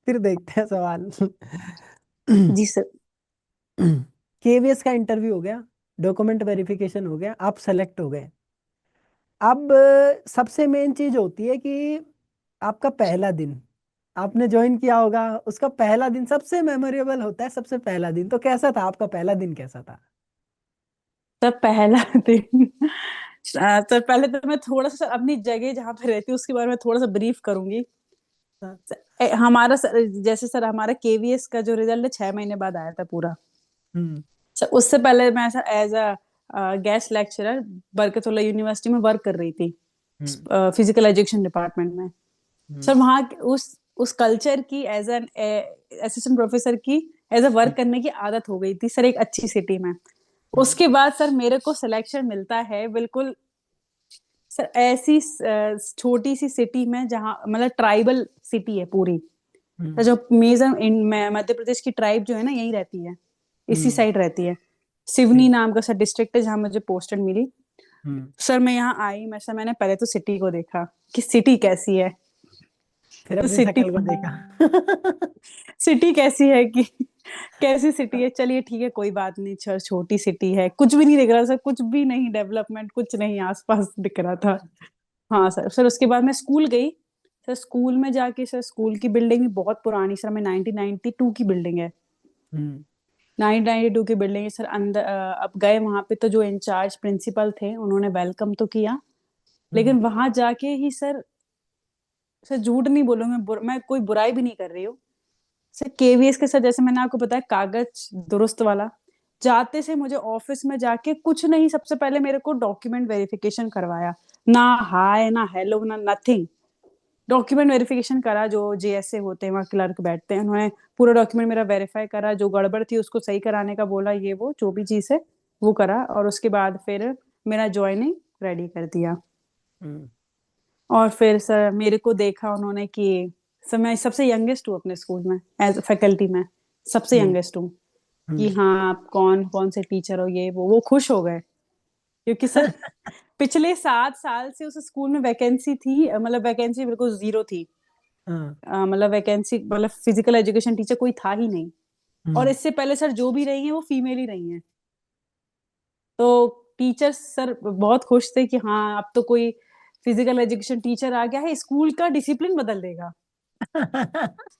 फिर देखते हैं सवाल। जी सर। केवीएस का इंटरव्यू हो गया, डॉक्यूमेंट वेरिफिकेशन हो गया, आप सेलेक्ट हो गए। अब सबसे मेन चीज होती है कि आपका पहला दिन, आपने ज्वाइन किया होगा, उसका पहला दिन सबसे मेमोरेबल होता है, सबसे पहला दिन। तो कैसा था आपका पहला दिन, कैसा था? सर पहला दिन सर पहले तो मैं थोड़ा सा अपनी जगह जहाँ पे रहती हूँ उसके बारे में थोड़ा सा ब्रीफ करूंगी। हाँ। हमारा जैसे सर हमारा केवीएस का जो रिजल्ट है 6 महीने बाद आया था पूरा। हम्म। सर उससे पहले मैं sir as a guest lecturer Barkatullah university में वर्क कर रही थी, हम्म। फिजिकल एजुकेशन डिपार्टमेंट में। हम्म। सर वहाँ उस कल्चर की एज एन असिस्टेंट प्रोफेसर की एज अ वर्क करने की आदत हो गई थी सर, एक अच्छी सिटी में। हम्म। उसके बाद सर मेरे को सिलेक्शन मिलता है बिल्कुल सर ऐसी छोटी सी सिटी में, जहाँ मतलब ट्राइबल सिटी है पूरी। तो हम्म। जो मेजर मध्य प्रदेश की ट्राइब जो है ना यही रहती है, इसी हम्म। साइड रहती है। सिवनी ठीक। नाम का सर डिस्ट्रिक्ट है जहाँ मुझे पोस्टेड मिली। हम्म। सर मैं यहाँ आई, मैंने पहले तो सिटी को देखा कि सिटी कैसी है। फिर तो अपनी सिटी शक्ल को देखा। सिटी कैसी है कि कैसी सिटी है, चलिए ठीक है कोई बात नहीं, छोटी सिटी है, कुछ भी नहीं दिख रहा सर, कुछ भी नहीं, डेवलपमेंट कुछ नहीं आसपास दिख रहा था। हाँ सर, उसके बाद मैं स्कूल गई। सर स्कूल में जाके सर स्कूल की बिल्डिंग भी बहुत पुरानी सर, मैं 1992 की बिल्डिंग है, हम्म। 1992 की बिल्डिंग है सर। अंदर अब गए वहां पे तो जो इंचार्ज प्रिंसिपल थे उन्होंने वेलकम तो किया, हम्म। लेकिन वहां जाके ही सर, झूठ नहीं बोलूंगी मैं, मैं कोई बुराई भी नहीं कर रही हूँ, सर केवीएस के साथ जैसे मैंने आपको बताया कागज दुरुस्त वाला, जाते से मुझे ऑफिस में जाके कुछ नहीं, सबसे पहले मेरे को डॉक्यूमेंट वेरिफिकेशन करवाया। ना हाय ना हेलो ना नथिंग, डॉक्यूमेंट वेरिफिकेशन करा। जो जेएसए होते हैं वहाँ क्लर्क बैठते हैं, उन्होंने पूरा डॉक्यूमेंट मेरा वेरीफाई करा, जो गड़बड़ थी उसको सही कराने का बोला, ये वो जो भी चीज है वो करा, और उसके बाद फिर मेरा ज्वाइनिंग रेडी कर दिया। हम्म। और फिर सर मेरे को देखा उन्होंने कि सर मैं सबसे यंगेस्ट हूँ अपने स्कूल में, एज फैकल्टी में सबसे हम्म। यंगेस्ट हूँ, कि हम्म। हाँ आप कौन कौन से टीचर हो, ये वो खुश हो गए। क्योंकि सर पिछले 7 साल से उस स्कूल में वैकेंसी थी, मतलब वैकेंसी बिल्कुल जीरो थी। हाँ। मतलब वैकेंसी मतलब फिजिकल एजुकेशन टीचर कोई था ही नहीं। और हम्म। इससे पहले सर जो भी रही हैं वो फीमेल ही रही हैं। तो टीचर्स सर बहुत खुश थे कि हाँ अब तो कोई फिजिकल एजुकेशन टीचर आ गया है, स्कूल का डिसिप्लिन बदल देगा।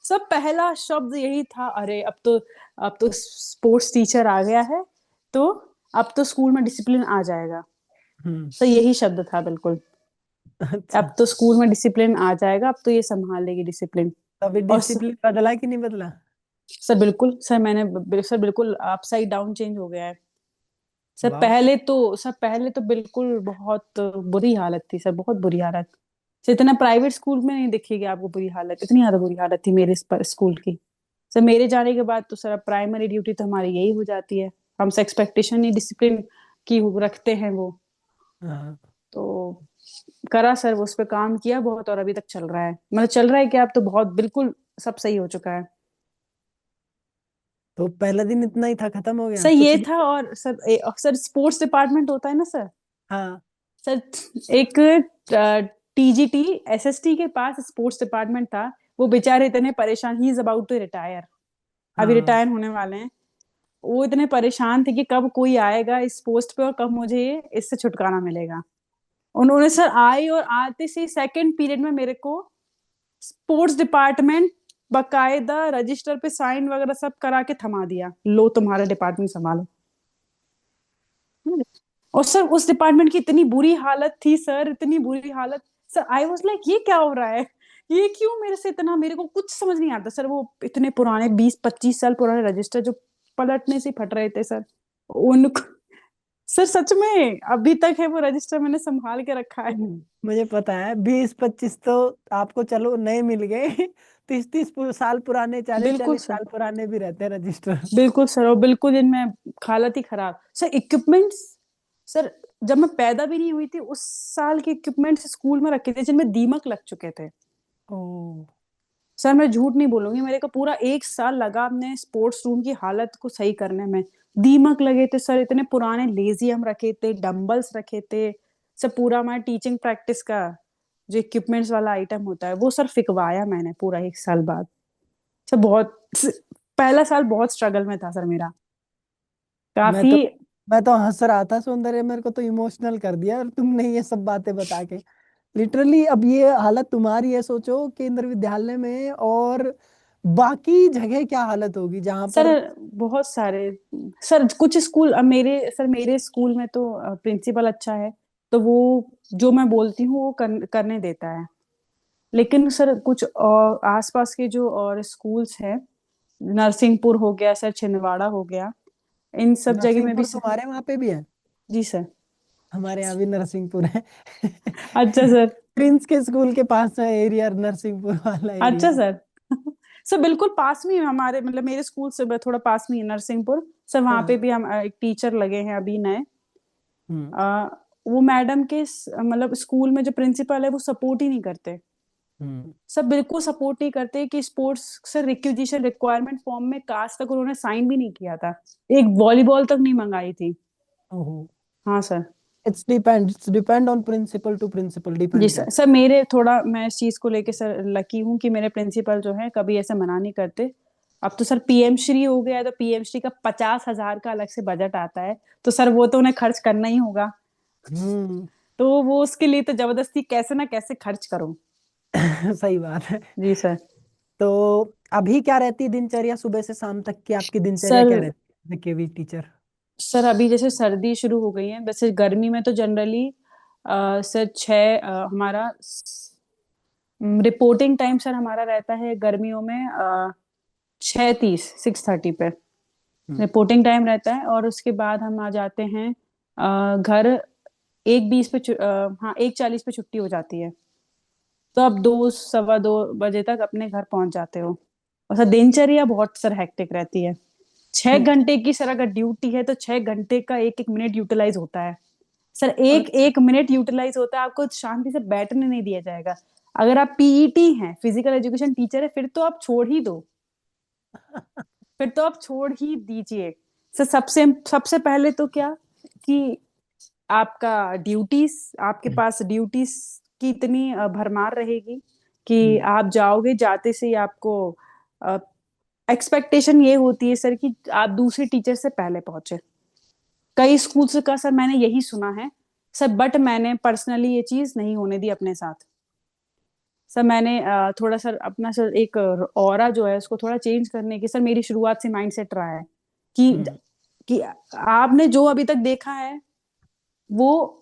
सब पहला शब्द यही था, अरे अब तो स्पोर्ट्स टीचर आ गया है, तो अब तो स्कूल में डिसिप्लिन आ जाएगा। हम्म। तो यही शब्द था बिल्कुल, अच्छा। अब तो स्कूल में डिसिप्लिन आ जाएगा, अब तो ये संभाल लेगी डिसिप्लिन। तो अभी और डिसिप्लिन बदला कि नहीं बदला? सर बिल्कुल सर सर बिल्कुल अपसाइड डाउन चेंज हो गया है। वाह। सर पहले तो बिल्कुल बहुत बुरी हालत थी सर, बहुत बुरी हालत। सर इतना प्राइवेट स्कूल में नहीं दिखेगी आपको बुरी हालत, इतनी ज्यादा बुरी हालत थी मेरे स्कूल की। सर मेरे जाने के बाद तो सर प्राइमरी ड्यूटी तो हमारी यही हो जाती है, हमसे एक्सपेक्टेशन ही डिसिप्लिन की रखते हैं वो। हाँ। तो करा सर, वो उस पर काम किया बहुत, और अभी तक चल रहा है, मतलब चल रहा है कि अब तो बहुत बिल्कुल सब सही हो चुका है। तो पहला दिन इतना ही था, खत्म हो गया सर कुछ ये नहीं? था, और सर सर स्पोर्ट्स डिपार्टमेंट होता है ना सर। हाँ। सर एक टीजीटी एसएसटी के पास स्पोर्ट्स डिपार्टमेंट था, वो बेचारे इतने परेशान, he is about to retire, अभी हाँ। रिटायर होने वाले हैं। वो इतने परेशान थे कि कब कोई आएगा इस पोस्ट पे और कब मुझे इससे छुटकारा मिलेगा। उन्होंने सर आई, और आते से सेकंड पीरियड में मेरे को स्पोर्ट्स डिपार्टमेंट बकायदा रजिस्टर पे साइन वगैरह सब करा के थमा दिया, लो तुम्हारा डिपार्टमेंट संभालो। और सर उस डिपार्टमेंट की इतनी बुरी हालत थी सर, इतनी बुरी हालत। सर आई वाज लाइक ये क्या हो रहा है, ये क्यों मेरे से इतना, मेरे को कुछ समझ नहीं आता सर। वो इतने पुराने 20-25 साल पुराने रजिस्टर जो पलटने से फट रहे थे सर, उनको सर सच में अभी तक है वो रजिस्टर, मैंने संभाल के रखा है। मुझे पता है, 20-25 तो आपको चलो नए मिल गए। 30-30 साल पुराने, चालीस बिल्कुल चालीस सर, साल पुराने भी रहते हैं रजिस्टर। बिल्कुल सर, और बिल्कुल इनमें हालत ही खराब सर, इक्विपमेंट्स। सर जब मैं पैदा भी नहीं हुई थी उस साल के इक्विपमेंट्स स्कूल में रखे थे जिनमें दीमक लग चुके थे। ओ। सर मैं झूठ नहीं बोलूंगी, मेरे को पूरा 1 साल लगा अपने स्पोर्ट्स रूम की हालत को सही करने में। दीमक लगे थे सर, इतने पुराने लेजियम रखे थे, डंबल्स रखे थे। सर पूरा हमारा टीचिंग प्रैक्टिस का जो इक्विपमेंट्स वाला आइटम होता है वो सर फिकवाया मैंने पूरा 1 साल बाद। सर बहुत, पहला साल बहुत स्ट्रगल में था सर मेरा, मैं काफी। तो मैं तो हंस रहा था सौंदर्य, मेरे को तो इमोशनल कर दिया और तुमने ये सब बातें बता के। लिटरली अब ये हालत तुम्हारी है, सोचो केंद्र विद्यालय में, और बाकी जगह क्या हालत होगी जहां सर पर। बहुत सारे, सर कुछ स्कूल, अब मेरे स्कूल में तो प्रिंसिपल अच्छा है, तो वो जो मैं बोलती हूँ वो करने देता है। लेकिन सर कुछ और आसपास के जो और स्कूल्स हैं, नरसिंहपुर हो गया सर, छिंदवाड़ा हो गया, इन सब जगह में भी नरसिंहपुर सर। तुम्हारे वहां पे भी है? जी सर। हमारे यहाँ भी नरसिंहपुर है। अच्छा सर। प्रिंस के स्कूल के पास है एरिया, नरसिंहपुर वाला अच्छा एरिया। सर। सर बिल्कुल पास में ही है हमारे, मतलब मेरे स्कूल से थोड़ा पास में ही है नरसिंहपुर सर, वहां पे हाँ। भी हम एक टीचर लगे हैं अभी नए। हम्म। आ, वो मैडम के मतलब स्कूल में जो प्रिंसिपल है वो सपोर्ट ही नहीं करते। हम्म। सब बिल्कुल सपोर्ट नहीं करते कि sports sir requisition requirement form में कास्ट तक उन्होंने साइन भी नहीं किया था, एक वॉलीबॉल तक नहीं मंगाई थी। ओहो। हाँ sir. It's depend on principal to principal, जी डिपेंड सर, करता सर मेरे थोड़ा मैं इस चीज को लेके सर लकी हूँ कि मेरे प्रिंसिपल जो है कभी ऐसे मना नहीं करते। अब तो सर पीएम श्री हो गया है, तो पीएम श्री का 50,000 का अलग से बजट आता है, तो सर वो तो उन्हें खर्च करना ही होगा। है। हम्म। तो वो उसके लिए तो जबरदस्ती कैसे ना कैसे खर्च करो। सही बात है। जी सर। तो अभी क्या रहती है दिनचर्या, सुबह से शाम तक की आपकी दिनचर्या क्या सर रहती है केवी टीचर? सर अभी जैसे सर्दी शुरू हो गई है, वैसे गर्मी में तो जनरली सर 6 हमारा रिपोर्टिंग टाइम सर हमारा रहता है गर्मियों में 6:30 पे हम्म। रिपोर्टिंग टाइम रहता है, और उसके बाद हम आ जाते हैं घर 1:20 पे। हाँ, 1:40 पे छुट्टी हो जाती है। तो अब 2 सवा 2 बजे तक अपने घर पहुंच जाते हो। और सर दिनचर्या बहुत सर हेक्टिक रहती है। 6 घंटे की सर अगर ड्यूटी है तो 6 घंटे का एक एक मिनट यूटिलाइज होता है। सर एक अच्छा। एक मिनट यूटिलाइज होता है, आपको शांति से बैठने नहीं दिया जाएगा। अगर आप पीईटी हैं, फिजिकल एजुकेशन टीचर है, फिर तो आप छोड़ ही दो। फिर तो आप छोड़ ही दीजिए। सर सबसे सबसे पहले तो क्या कि आपका ड्यूटीज, आपके पास ड्यूटीज की इतनी भरमार रहेगी कि हम्म। आप जाओगे, जाते से ही आपको एक्सपेक्टेशन ये होती है सर कि आप दूसरे टीचर से पहले पहुंचे। कई स्कूल्स का सर मैंने यही सुना है सर, बट मैंने पर्सनली ये चीज नहीं होने दी अपने साथ। सर मैंने थोड़ा सर अपना सर एक ऑरा जो है उसको थोड़ा चेंज करने की सर मेरी शुरुआत से माइंडसेट रहा है कि हम्म। कि आपने जो अभी तक देखा है वो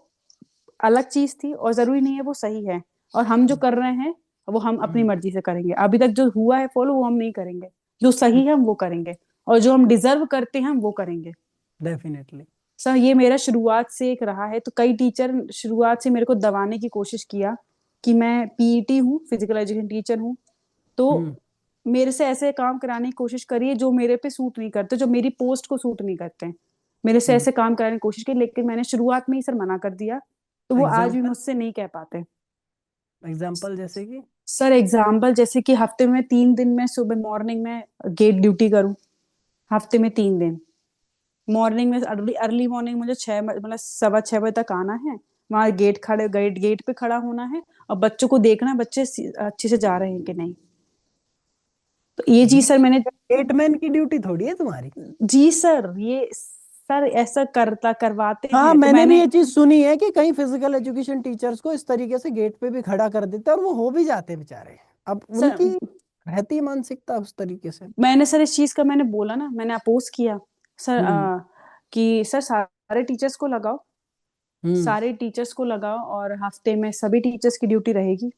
अलग चीज थी, और जरूरी नहीं है वो सही है। और हम जो कर रहे हैं वो हम अपनी हम्म। मर्जी से करेंगे। अभी तक जो हुआ है फॉलो वो हम नहीं करेंगे। जो सही है हम वो करेंगे, और जो हम डिजर्व करते हैं हम वो करेंगे। डेफिनेटली। सर ये मेरा शुरुआत से एक रहा है। तो कई टीचर शुरुआत से मेरे को दबाने की कोशिश किया कि मैं पीईटी हूँ, फिजिकल एजुकेशन टीचर हूँ, तो हम्म। मेरे से ऐसे काम कराने की कोशिश करिए जो मेरे पे सूट नहीं करते, जो मेरी पोस्ट को सूट नहीं करते हैं। मेरे से हम्म। ऐसे काम कराने की कोशिश की, लेकिन मैंने शुरुआत में ही सर मना कर दिया। तो वो आज भी एग्जाम्पल। मुझसे नहीं कह पाते। एग्जाम्पल जैसे कि। सर एग्जाम्पल जैसे कि हफ्ते में 3 दिन मैं सुबह मॉर्निंग में गेट ड्यूटी करूँ। हफ्ते में 3 दिन मॉर्निंग में, अर्ली अर्ली मॉर्निंग मुझे 6 मतलब 6:15 बजे तक आना है। वहां गेट गेट पे खड़ा होना है, और बच्चों को देखना है बच्चे अच्छे से जा रहे हैं कि नहीं। तो ये ये चीज सर मैंने। गेटमैन की ड्यूटी थोड़ी है तुम्हारी। जी सर, ये सर ऐसा करवाते हाँ, हैं तो मैंने भी मैंने। ये चीज सुनी है कि कई फिजिकल एजुकेशन टीचर्स को इस तरीके से गेट पे भी खड़ा कर देते हैं और वो हो भी जाते हैं बेचारे। अब सर उनकी रहती मानसिकता उस तरीके से। मैंने सर इस चीज का मैंने बोला ना, मैंने अपोज किया सर हम्म। कि सर सारे टीचर्स को लगाओ, हम्म। सारे टीचर्स को लगाओ, और हफ्ते में सभी टीचर्स की ड्यूटी रहेगी।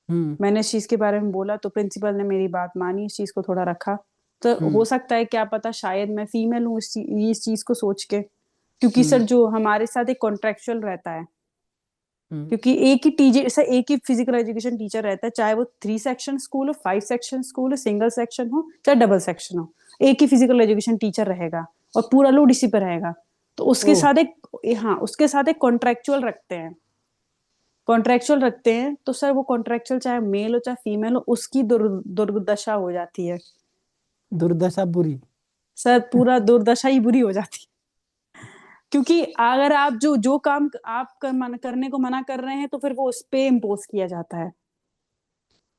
हम्म। मैंने इस चीज के बारे में बोला तो प्रिंसिपल ने मेरी बात मानी, इस चीज को थोड़ा रखा। तो हो हम्म। सकता है क्या पता शायद मैं फीमेल हूँ इस चीज को सोच के, क्योंकि सर हम्म। जो हमारे साथ एक कॉन्ट्रेक्चुअल रहता है। हम्म। क्योंकि एक ही टीचर सर, एक ही फिजिकल एजुकेशन टीचर रहता है, चाहे वो 3 सेक्शन स्कूल हो, 5 सेक्शन स्कूल हो, सिंगल सेक्शन हो, चाहे डबल सेक्शन हो। एक ही फिजिकल एजुकेशन टीचर रहेगा, और पूरा लोड इसी पर रहेगा। तो ओ। उसके साथ एक, हाँ उसके साथ एक कॉन्ट्रेक्चुअल रखते हैं। कॉन्ट्रेक्चुअल रखते हैं तो सर वो कॉन्ट्रेक्चुअल चाहे मेल हो चाहे फीमेल हो, उसकी दुर्दशा हो जाती है। दुर्दशा बुरी। सर पूरा दुर्दशा ही बुरी हो जाती है। क्योंकि अगर आप जो जो काम आप करने को मना कर रहे हैं तो फिर वो उस पे इम्पोज किया जाता है।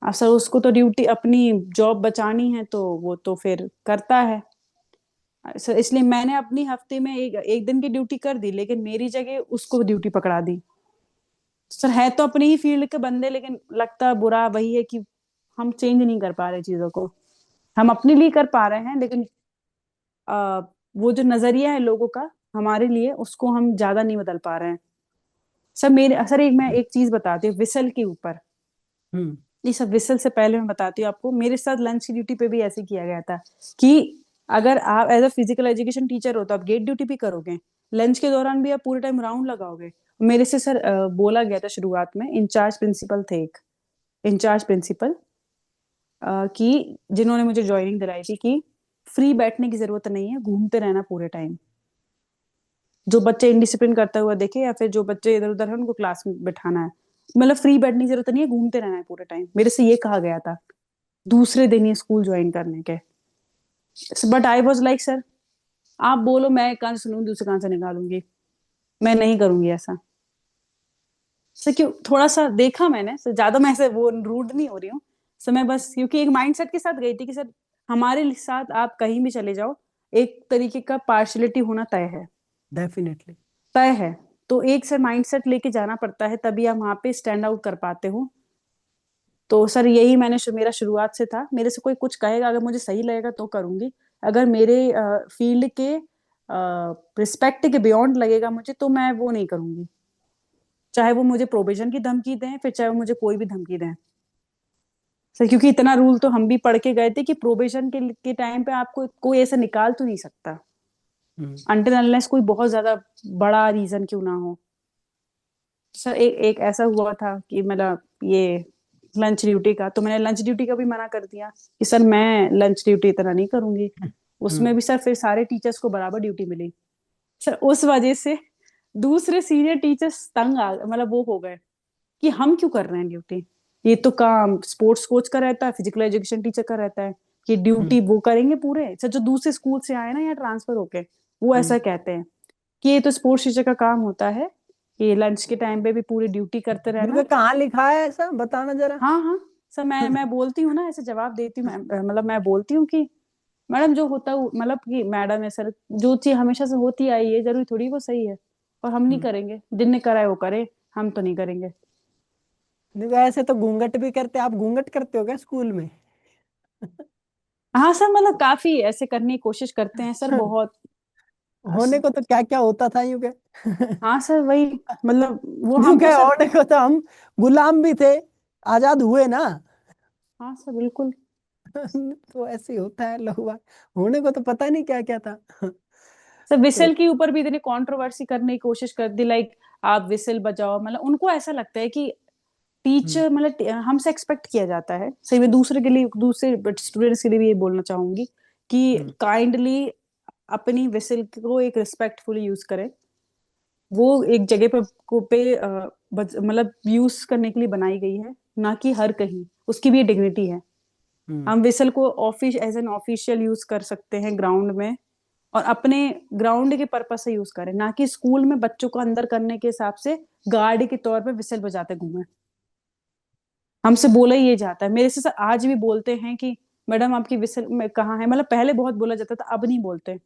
सर उसको तो ड्यूटी अपनी जॉब बचानी है तो वो तो फिर करता है। सर इसलिए मैंने अपनी हफ्ते में एक एक दिन की ड्यूटी कर दी, लेकिन मेरी जगह उसको ड्यूटी पकड़ा दी। सर है तो अपनी ही फील्ड के बंदे, लेकिन लगता बुरा वही है कि हम चेंज नहीं कर पा रहे चीजों को। हम अपने लिए कर पा रहे हैं, लेकिन आ, वो जो नजरिया है लोगों का हमारे लिए, उसको हम ज्यादा नहीं बदल पा रहे हैं। सर एक मैं एक चीज बताती हूँ विसल के ऊपर। हम्म। ये सब विसल से पहले मैं बताती हूँ आपको, मेरे साथ लंच की ड्यूटी पे भी ऐसे किया गया था कि अगर आप as a physical education teacher हो तो आप गेट ड्यूटी भी करोगे, लंच के दौरान भी आप पूरे टाइम राउंड लगाओगे। मेरे से सर बोला गया था शुरुआत में, इंचार्ज प्रिंसिपल थे एक, इंचार्ज प्रिंसिपल कि जिन्होंने मुझे ज्वाइनिंग दिलाई थी कि फ्री बैठने की जरूरत नहीं है, घूमते रहना पूरे टाइम। जो बच्चे इनडिसिप्लिन करता हुआ देखे या फिर जो बच्चे इधर उधर है उनको क्लास में बैठाना है, मतलब फ्री बैठने की जरूरत नहीं है, घूमते रहना है पूरे टाइम। मेरे से ये कहा गया था दूसरे दिन ही स्कूल ज्वाइन करने के। But I was like sir, आप बोलो मैं कहाँ से सुनूंगी, दूसरे कहाँ से निकालूंगी। मैं नहीं करूंगी ऐसा। सर क्यों, थोड़ा सा देखा मैंने सर, ज्यादा मैं ऐसे वो रूड नहीं हो रही हूँ सर। मैं बस क्योंकि एक माइंडसेट के साथ गई थी कि सर हमारे साथ आप कहीं भी चले जाओ, एक तरीके का पार्शलिटी होना तय है, डेफिनेटली। तय है। तो एक सर माइंडसेट लेके जाना पड़ता है, तभी आप वहां पे स्टैंड आउट कर पाते हो। तो सर यही मेरा शुरुआत से था। मेरे से कोई कुछ कहेगा, अगर मुझे सही लगेगा तो करूंगी, अगर मेरे फील्ड के रिस्पेक्ट के बियॉन्ड लगेगा मुझे तो मैं वो नहीं करूंगी। चाहे वो मुझे प्रोबेशन की धमकी दें, फिर चाहे वो मुझे कोई भी धमकी दें। सर क्योंकि इतना रूल तो हम भी पढ़ के गए थे कि प्रोबेशन के टाइम पे आपको कोई ऐसा निकाल तो नहीं सकता, हम्म। अनटिल अनलेस कोई बहुत ज्यादा बड़ा रीजन क्यों ना हो। सर एक एक ऐसा हुआ था कि मतलब ये लंच ड्यूटी का, तो मैंने लंच ड्यूटी का भी मना कर दिया कि सर मैं लंच ड्यूटी इतना नहीं करूंगी। उसमें हम्म। भी सर फिर सारे टीचर्स को बराबर ड्यूटी मिली। सर उस वजह से दूसरे सीनियर टीचर्स तंग आ मतलब वो हो गए कि हम क्यों कर रहे हैं ड्यूटी, ये तो काम स्पोर्ट्स कोच का रहता है, फिजिकल एजुकेशन टीचर का रहता है कि हम्म। ड्यूटी वो करेंगे पूरे। सर जो दूसरे स्कूल से आए ना या ट्रांसफर होके, वो हम्म। ऐसा कहते हैं कि ये तो स्पोर्ट्स टीचर का काम होता है कि लंच के टाइम पे भी पूरी ड्यूटी करते रहना। क्योंकि कहाँ लिखा है ऐसा, बताना जरा। हाँ हाँ सर, मैं बोलती हूँ ना, ऐसे जवाब देती हूँ मतलब मैं बोलती हूँ कि मैडम जो होता है मतलब कि मैडम है सर, जो चीज हमेशा से होती आई है जरूरी थोड़ी वो सही है, और हम नहीं हम्म। करेंगे, जिनने करा है वो करे, हम तो नहीं करेंगे। देखो ऐसे तो घूंघट भी करते, आप घूंघट करते हो क्या स्कूल में? हाँ सर, मतलब काफी ऐसे करने की कोशिश करते हैं सर बहुत। होने को तो क्या क्या होता था यूं के। हाँ सर वही, मतलब वो यूं हमको के सर। होने को तो हम गुलाम भी थे, आजाद हुए ना। हाँ सर बिल्कुल। तो ऐसे ही होता है लोग बाग। होने को तो पता नहीं क्या क्या था। सर तो विसल के ऊपर भी इतनी कंट्रोवर्सी करने की कोशिश कर दी, लाइक आप विसल बजाओ, मतलब उनको ऐसा लगता है कि हम्म। टीचर मतलब हमसे एक्सपेक्ट किया जाता है। सही में दूसरे के लिए, दूसरे स्टूडेंट्स के लिए भी ये बोलना चाहूंगी कि हम्म। काइंडली अपनी विसल को एक रिस्पेक्टफुली यूज करें। वो एक जगह पे मतलब यूज करने के लिए बनाई गई है, ना कि हर कहीं, उसकी भी डिग्निटी है। हम्म। हम विसल को office as an official use कर सकते हैं ग्राउंड में, और अपने ग्राउंड के पर्पस से यूज करें, ना कि स्कूल में बच्चों को अंदर करने के हिसाब से गार्ड के तौर पे विसल बजाते घूमें। हमसे बोला ही ये जाता है, मेरे से सर आज भी बोलते हैं कि मैडम आपकी विसल में कहाँ है, मतलब पहले बहुत बोला जाता था, अब नहीं बोलते।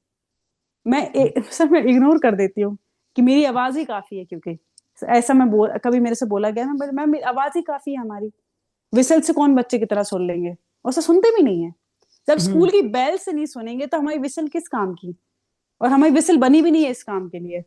सर मैं इग्नोर कर देती हूँ कि मेरी आवाज ही काफी है, क्योंकि ऐसा मैं बोल कभी मेरे से बोला गया ना, मैम मेरी आवाज ही काफी है हमारी, विसल से कौन बच्चे की तरह सुन लेंगे, और सर सुनते भी नहीं है। जब हम्म। स्कूल की बेल से नहीं सुनेंगे तो हमारी विसल किस काम की, और हमारी विसल बनी भी नहीं है इस काम के लिए।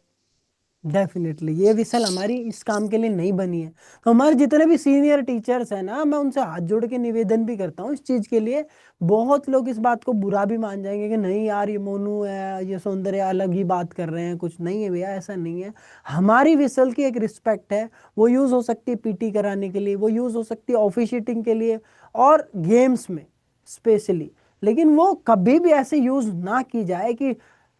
डेफिनेटली ये विसल हमारी इस काम के लिए नहीं बनी है। तो हमारे जितने भी सीनियर टीचर्स हैं ना, मैं उनसे हाथ जोड़ के निवेदन भी करता हूँ इस चीज के लिए। बहुत लोग इस बात को बुरा भी मान जाएंगे कि नहीं यार ये मोनू है, ये सौंदर्य अलग ही बात कर रहे हैं, कुछ नहीं है भैया, ऐसा नहीं है। हमारी विसल की एक रिस्पेक्ट है, वो यूज हो सकती है पीटी कराने के लिए, वो यूज हो सकती है ऑफिशिएटिंग के लिए और गेम्स में स्पेशली। लेकिन वो कभी भी ऐसे यूज ना की जाए कि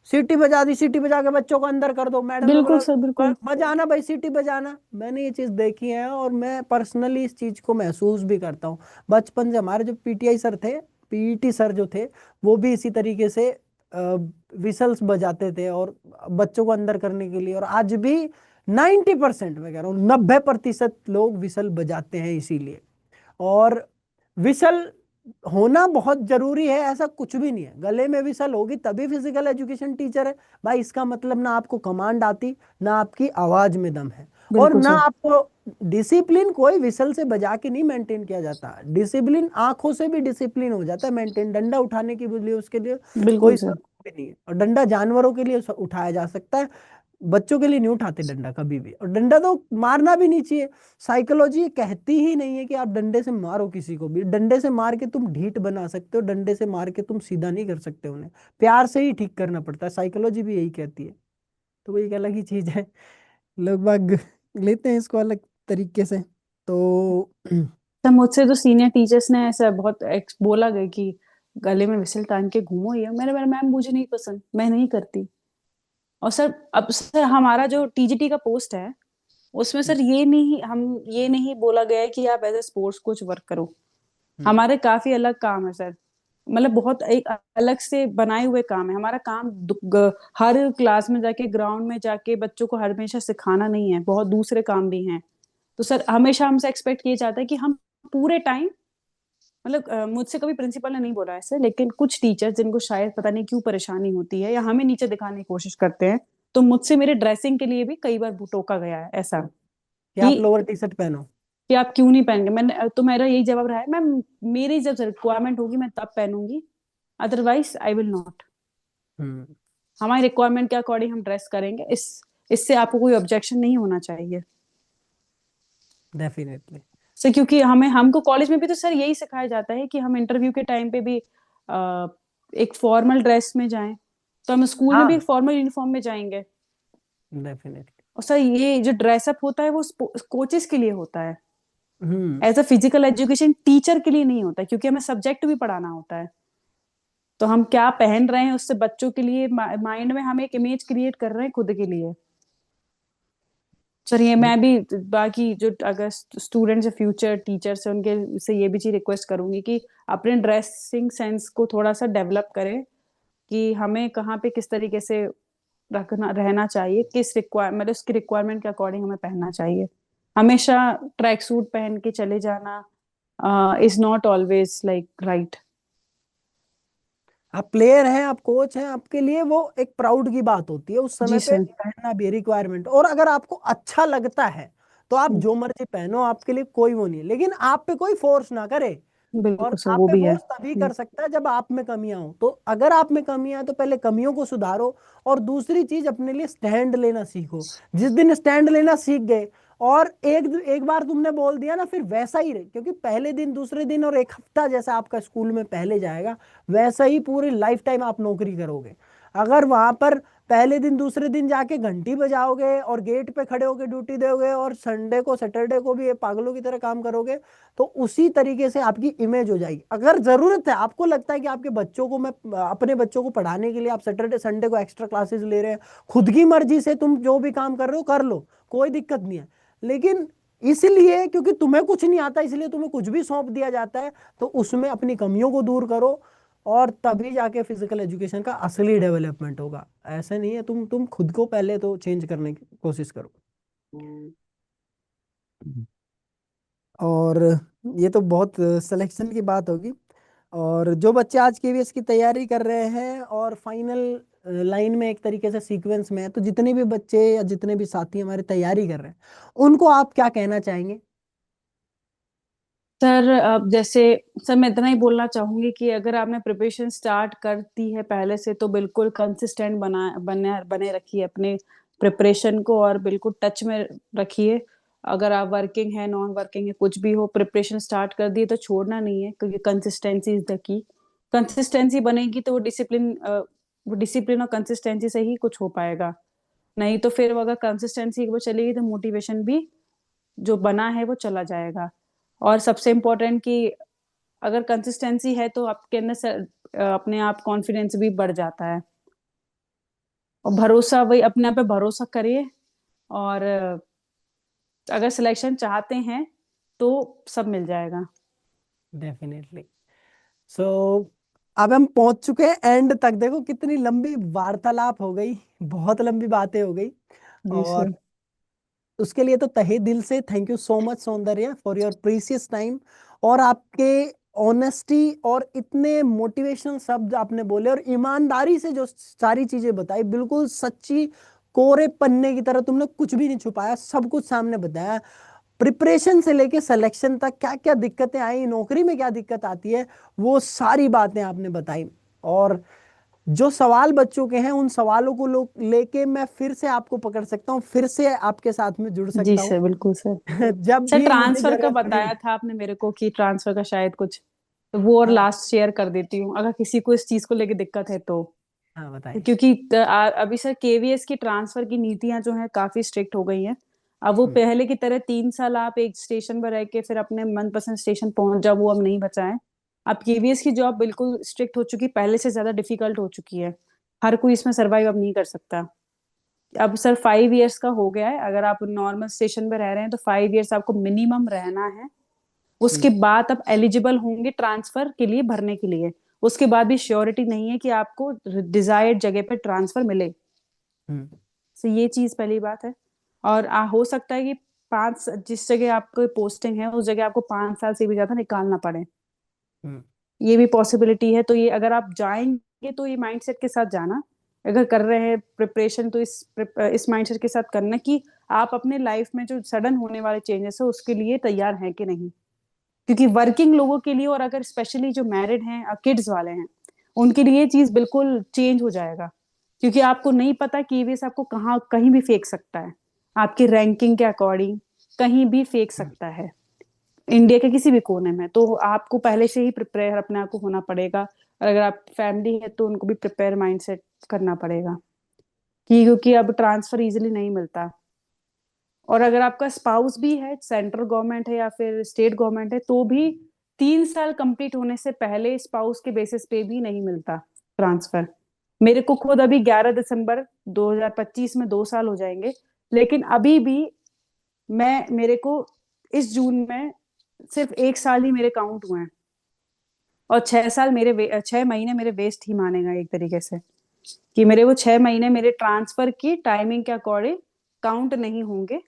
सीटी बजा दी, सीटी बजा के बच्चों को अंदर कर दो, मैडम ने बिल्कुल बोला सर बिल्कुल। बजाना भाई सीटी बजाना। मैंने ये चीज देखी है और मैं पर्सनली इस चीज को महसूस भी करता हूँ। बचपन से हमारे जो पीटीआई सर थे, पीटी सर जो थे, वो भी इसी तरीके से विसल्स बजाते थे और बच्चों को अंदर करने के लिए। और आज भी 90% मैं कह रहा हूँ 90% लोग विसल बजाते हैं इसीलिए। और विसल होना बहुत जरूरी है ऐसा कुछ भी नहीं है। गले में विसल होगी तभी फिजिकल एजुकेशन टीचर है भाई, इसका मतलब ना आपको कमांड आती, ना आपकी आवाज में दम है, और बिल्कुल ना सर। आपको डिसिप्लिन कोई विसल से बजा के नहीं मेंटेन किया जाता। डिसिप्लिन आंखों से भी डिसिप्लिन हो जाता है मेंटेन। डंडा उठाने के लिए उसके लिए बिल्कुल कोई सर। जरूरत भी नहीं है, और डंडा जानवरों के लिए उठाया जा सकता है, बच्चों के लिए नहीं उठाते डंडा कभी भी। और डंडा तो मारना भी नहीं चाहिए। साइकोलॉजी कहती ही नहीं है कि आप डंडे से मारो किसी को भी। डंडे से मार के तुम ढीठ बना सकते हो, डंडे से मार के तुम सीधा नहीं कर सकते उन्हें, प्यार से ही ठीक करना पड़ता है, साइकोलॉजी भी यही कहती है। तो वो एक अलग ही चीज है, लोग बाग लेते हैं इसको अलग तरीके से। तो सर मुझसे तो सीनियर टीचर्स ने ऐसा बहुत बोला गया कि गले में विसल टांग के घूमो, ये मैंने मेरा मैम मुझे नहीं पसंद, मैं नहीं करती। और सर अब सर हमारा जो टीजीटी का पोस्ट है, उसमें सर ये नहीं बोला गया है कि आप as a sports coach work करो। हमारे काफी अलग काम है सर, मतलब बहुत एक अलग से बनाए हुए काम है हमारा काम। हर क्लास में जाके, ग्राउंड में जाके बच्चों को हमेशा सिखाना नहीं है, बहुत दूसरे काम भी हैं। तो सर हमेशा हमसे एक्सपेक्ट किया जाता है कि हम पूरे टाइम, मतलब मुझसे कभी प्रिंसिपल ने नहीं बोला ऐसे, लेकिन कुछ टीचर जिनको शायद पता नहीं क्यों परेशानी होती है या हमें नीचे दिखाने की कोशिश करते हैं, तो मुझसे मेरे ड्रेसिंग के लिए भी कई बार टोका गया है ऐसा कि कि आप लोअर टी शर्ट पहनो। आप क्यों नहीं पहन गए। मैंने तो मेरा यही जवाब रहा है, मैम मेरी जब रिक्वायरमेंट होगी मैं तब पहनूंगी, अदरवाइज आई विल नॉट। हम्म। हमारी रिक्वायरमेंट के अकॉर्डिंग हम ड्रेस करेंगे, इससे आपको कोई ऑब्जेक्शन नहीं होना चाहिए। डेफिनेटली। सर क्योंकि हमें हमको कॉलेज में भी तो सर यही सिखाया जाता है कि हम इंटरव्यू के टाइम पे भी एक फॉर्मल ड्रेस में जाएं, तो हम स्कूल में भी हाँ, फॉर्मल यूनिफॉर्म में जाएंगे। डेफिनेटली। और सर ये जो ड्रेसअप होता है वो कोचेस के लिए होता है, hmm. As a physical education teacher के लिए नहीं होता, क्योंकि हमें सब्जेक्ट भी पढ़ाना होता है। तो हम क्या पहन रहे हैं उससे बच्चों के लिए माइंड में हम एक इमेज क्रिएट कर रहे हैं खुद के लिए। सर ये मैं भी बाकी जो अगर स्टूडेंट्स फ्यूचर टीचर्स हैं उनके से ये भी चीज रिक्वेस्ट करूंगी कि अपने ड्रेसिंग सेंस को थोड़ा सा डेवलप करें, कि हमें कहाँ पे किस तरीके से रखना रहना चाहिए, किस रिक्वायर मतलब उसकी रिक्वायरमेंट के अकॉर्डिंग हमें पहनना चाहिए। हमेशा ट्रैक सूट पहन के चले जाना is not always like right. आप प्लेयर हैं, आप कोच हैं, आपके लिए वो एक प्राउड की बात होती है उस समय जी पे सर। पहनना भी रिक्वायरमेंट। और अगर आपको अच्छा लगता है तो आप जो मर्जी पहनो, आपके लिए कोई वो नहीं है, लेकिन आप पे कोई फोर्स ना करे। और बिल्कुल सर आप वो पे भी है। फोर्स तभी कर सकता है जब आप में कमियां हो। तो अगर आप में कमियां हैं तो पहले कमियों को सुधारो, और दूसरी चीज अपने लिए स्टैंड लेना सीखो। जिस दिन स्टैंड लेना सीख गए और एक एक बार तुमने बोल दिया ना, फिर वैसा ही रहे। क्योंकि पहले दिन, दूसरे दिन और एक हफ्ता जैसा आपका स्कूल में पहले जाएगा, वैसा ही पूरी लाइफ टाइम आप नौकरी करोगे। अगर वहां पर पहले दिन दूसरे दिन जाके घंटी बजाओगे और गेट पे खड़े होके ड्यूटी दोगे और संडे को सैटरडे को भी ये पागलों की तरह काम करोगे, तो उसी तरीके से आपकी इमेज हो जाएगी। अगर जरूरत है, आपको लगता है कि आपके बच्चों को, मैं अपने बच्चों को पढ़ाने के लिए आप सैटरडे संडे को एक्स्ट्रा क्लासेस ले रहे हैं, खुद की मर्जी से तुम जो भी काम कर रहे हो कर लो, कोई दिक्कत नहीं है। लेकिन इसलिए क्योंकि तुम्हें कुछ नहीं आता इसलिए तुम्हें कुछ भी सौंप दिया जाता है, तो उसमें अपनी कमियों को दूर करो, और तभी जाके फिजिकल एजुकेशन का असली डेवलपमेंट होगा। ऐसा नहीं है, तुम खुद को पहले तो चेंज करने की कोशिश करो। और ये तो बहुत सिलेक्शन की बात होगी। और जो बच्चे आज केवीएस की तैयारी कर रहे हैं और फाइनल लाइन में एक तरीके से सीक्वेंस में है, तो जितने भी बच्चे या जितने भी साथी हमारे तैयारी कर रहे हैं, उनको आप क्या कहना चाहेंगे? सर अब जैसे सर मैं इतना ही बोलना चाहूंगी कि अगर आपने प्रिपरेशन स्टार्ट कर दी है पहले से, तो बिल्कुल कंसिस्टेंट बने बने रखिए अपने प्रिपरेशन को, और बिल्कुल टच में रखिए। अगर आप वर्किंग है नॉन वर्किंग है कुछ भी हो, प्रिपरेशन स्टार्ट कर दिए तो छोड़ना नहीं है, क्योंकि consistency is the key. Consistency बनेगी तो वो डिसिप्लिन और कंसिस्टेंसी से ही कुछ हो पाएगा। नहीं तो फिर वो अगर कंसिस्टेंसी वो चलेगी तो मोटिवेशन भी जो बना है वो चला जाएगा। और सबसे इम्पोर्टेंट कि अगर कंसिस्टेंसी है तो आपके अंदर अपने आप कॉन्फिडेंस भी बढ़ जाता है। और भरोसा, वही अपने आप पे भरोसा करिए। और अगर सिलेक्शन चाहते हैं तो सब मिल जाएगा। डेफिनेटली। सो अब हम पहुंच चुके हैं एंड तक। देखो कितनी लंबी वार्तालाप हो गई, बहुत लंबी बातें हो गई। जी और सर। उसके लिए तो तहे दिल से thank you so much Soundarya for your precious time. और आपके ऑनेस्टी और इतने मोटिवेशनल शब्द आपने बोले, और ईमानदारी से जो सारी चीजें बताई, बिल्कुल सच्ची कोरे पन्ने की तरह, तुमने कुछ भी नहीं छुपाया, सब कुछ सामने बताया। प्रिपरेशन से लेके सिलेक्शन तक क्या क्या दिक्कतें आई, नौकरी में क्या दिक्कत आती है, वो सारी बातें आपने बताई। और जो सवाल बच्चों के हैं उन सवालों को लोग लेके मैं फिर से आपको पकड़ सकता हूँ, फिर से आपके साथ में जुड़ जी सकता हूँ। सर बिल्कुल सर। जब सर भी मुझे ट्रांसफर का जरूरत पड़ी। बताया था आपने मेरे को कि ट्रांसफर का शायद कुछ, तो वो और हाँ, लास्ट शेयर कर देती हूँ अगर किसी को इस चीज को लेके दिक्कत है तो। हाँ बताइए। क्योंकि अभी सर केवीएस की ट्रांसफर की नीतियां जो हैं काफी स्ट्रिक्ट हो गई हैं। अब वो हम्म। पहले की तरह 3 साल आप एक स्टेशन पर रह के फिर अपने मनपसंद स्टेशन पहुंच जाओ, वो अब नहीं बचा है। अब केवीएस की जॉब बिल्कुल स्ट्रिक्ट हो चुकी, पहले से ज्यादा डिफिकल्ट हो चुकी है। हर कोई इसमें सरवाइव अब नहीं कर सकता। अब सर 5 इयर्स का हो गया है, अगर आप नॉर्मल स्टेशन पे रह रहे हैं तो 5 इयर्स आपको मिनिमम रहना है। उसके हम्म। बाद आप एलिजिबल होंगे ट्रांसफर के लिए भरने के लिए। उसके बाद भी श्योरिटी नहीं है कि आपको डिजायर्ड जगह पे ट्रांसफर मिले। हम्म। तो ये चीज पहली बात है। और हो सकता है कि जिस जगह आपको पोस्टिंग है उस जगह आपको 5 साल से भी ज्यादा निकालना पड़े। हम्म। ये भी पॉसिबिलिटी है। तो ये अगर आप जाएंगे तो ये माइंडसेट के साथ जाना। अगर कर रहे हैं प्रिपरेशन तो इस माइंडसेट के साथ करना कि आप अपने लाइफ में जो सडन होने वाले चेंजेस है उसके लिए तैयार हैं कि नहीं। क्योंकि वर्किंग लोगों के लिए और अगर स्पेशली जो मैरिड हैं किड्स वाले हैं उनके लिए ये चीज बिल्कुल चेंज हो जाएगा। क्योंकि आपको नहीं पता कि ईवीएस आपको कहाँ कहीं भी फेंक सकता है, आपकी रैंकिंग के अकॉर्डिंग कहीं भी फेंक सकता है। इंडिया के किसी भी कोने में, तो आपको पहले से ही प्रिपेयर अपने आप को होना पड़ेगा। और अगर आप फैमिली है तो उनको भी प्रिपेयर माइंडसेट करना पड़ेगा, कि क्योंकि अब ट्रांसफर इजीली नहीं मिलता। और अगर आपका स्पाउस भी है, सेंट्रल गवर्नमेंट है या फिर स्टेट गवर्नमेंट है, तो भी 3 साल कंप्लीट होने से पहले स्पाउस के बेसिस पे भी नहीं मिलता ट्रांसफर। मेरे को खुद अभी 11 दिसंबर 2025 में 2 साल हो जाएंगे, लेकिन अभी भी मेरे को इस जून में सिर्फ 1 साल ही मेरे काउंट हुए हैं। और 6 साल 6 महीने मेरे वेस्ट ही मानेगा एक तरीके से, कि मेरे वो 6 महीने मेरे ट्रांसफर की टाइमिंग के अकॉर्डिंग काउंट नहीं होंगे।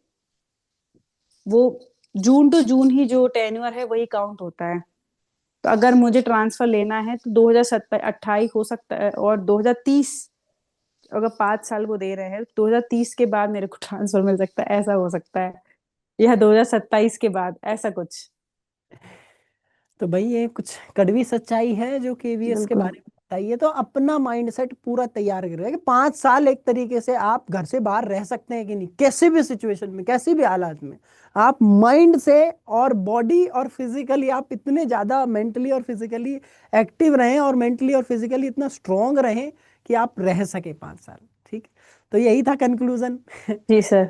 वो जून टू जून ही जो टेन्योर है वही काउंट होता है। तो अगर मुझे ट्रांसफर लेना है तो 2027-28 हो सकता है, और 2030, अगर 5 साल वो दे रहे हैं, 2030 के बाद मेरे को ट्रांसफर मिल सकता है, ऐसा हो सकता है, या 2027 के बाद, ऐसा कुछ। तो भाई ये कुछ कड़वी सच्चाई है जो केवीएस के बिल्कुल। बारे में बताइए। तो अपना माइंडसेट पूरा तैयार करें कि 5 साल एक तरीके से आप घर से बाहर रह सकते हैं कि नहीं, कैसे भी सिचुएशन में, कैसी भी हालात में। आप माइंड से और बॉडी और फिजिकली आप इतने ज्यादा मेंटली और फिजिकली एक्टिव रहें, और मेंटली और फिजिकली इतना स्ट्रांग रहें कि आप रह सके 5 साल। ठीक। तो यही था कंक्लूजन। जी सर।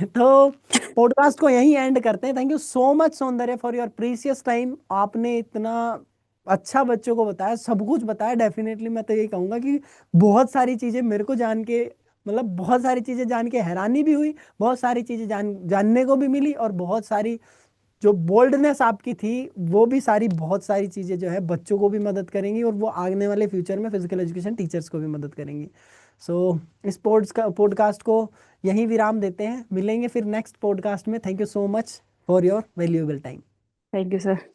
तो पॉडकास्ट को यहीं एंड करते हैं। थैंक यू सो मच सौंदर्य फॉर योर प्रीसियस टाइम। आपने इतना अच्छा बच्चों को बताया, सब कुछ बताया। डेफिनेटली मैं तो यही कहूंगा कि बहुत सारी चीजें मेरे को जान के, मतलब बहुत सारी चीजें जान के हैरानी भी हुई, बहुत सारी चीजें जानने को भी मिली, और बहुत सारी जो बोल्डनेस आपकी थी वो भी सारी, बहुत सारी चीजें जो है बच्चों को भी मदद करेंगी, और वो आने वाले फ्यूचर में फिजिकल एजुकेशन टीचर्स को भी मदद करेंगी। सो इस पॉडकास्ट को यहीं विराम देते हैं। मिलेंगे फिर नेक्स्ट पॉडकास्ट में। Thank you so much for your valuable time. Thank you sir.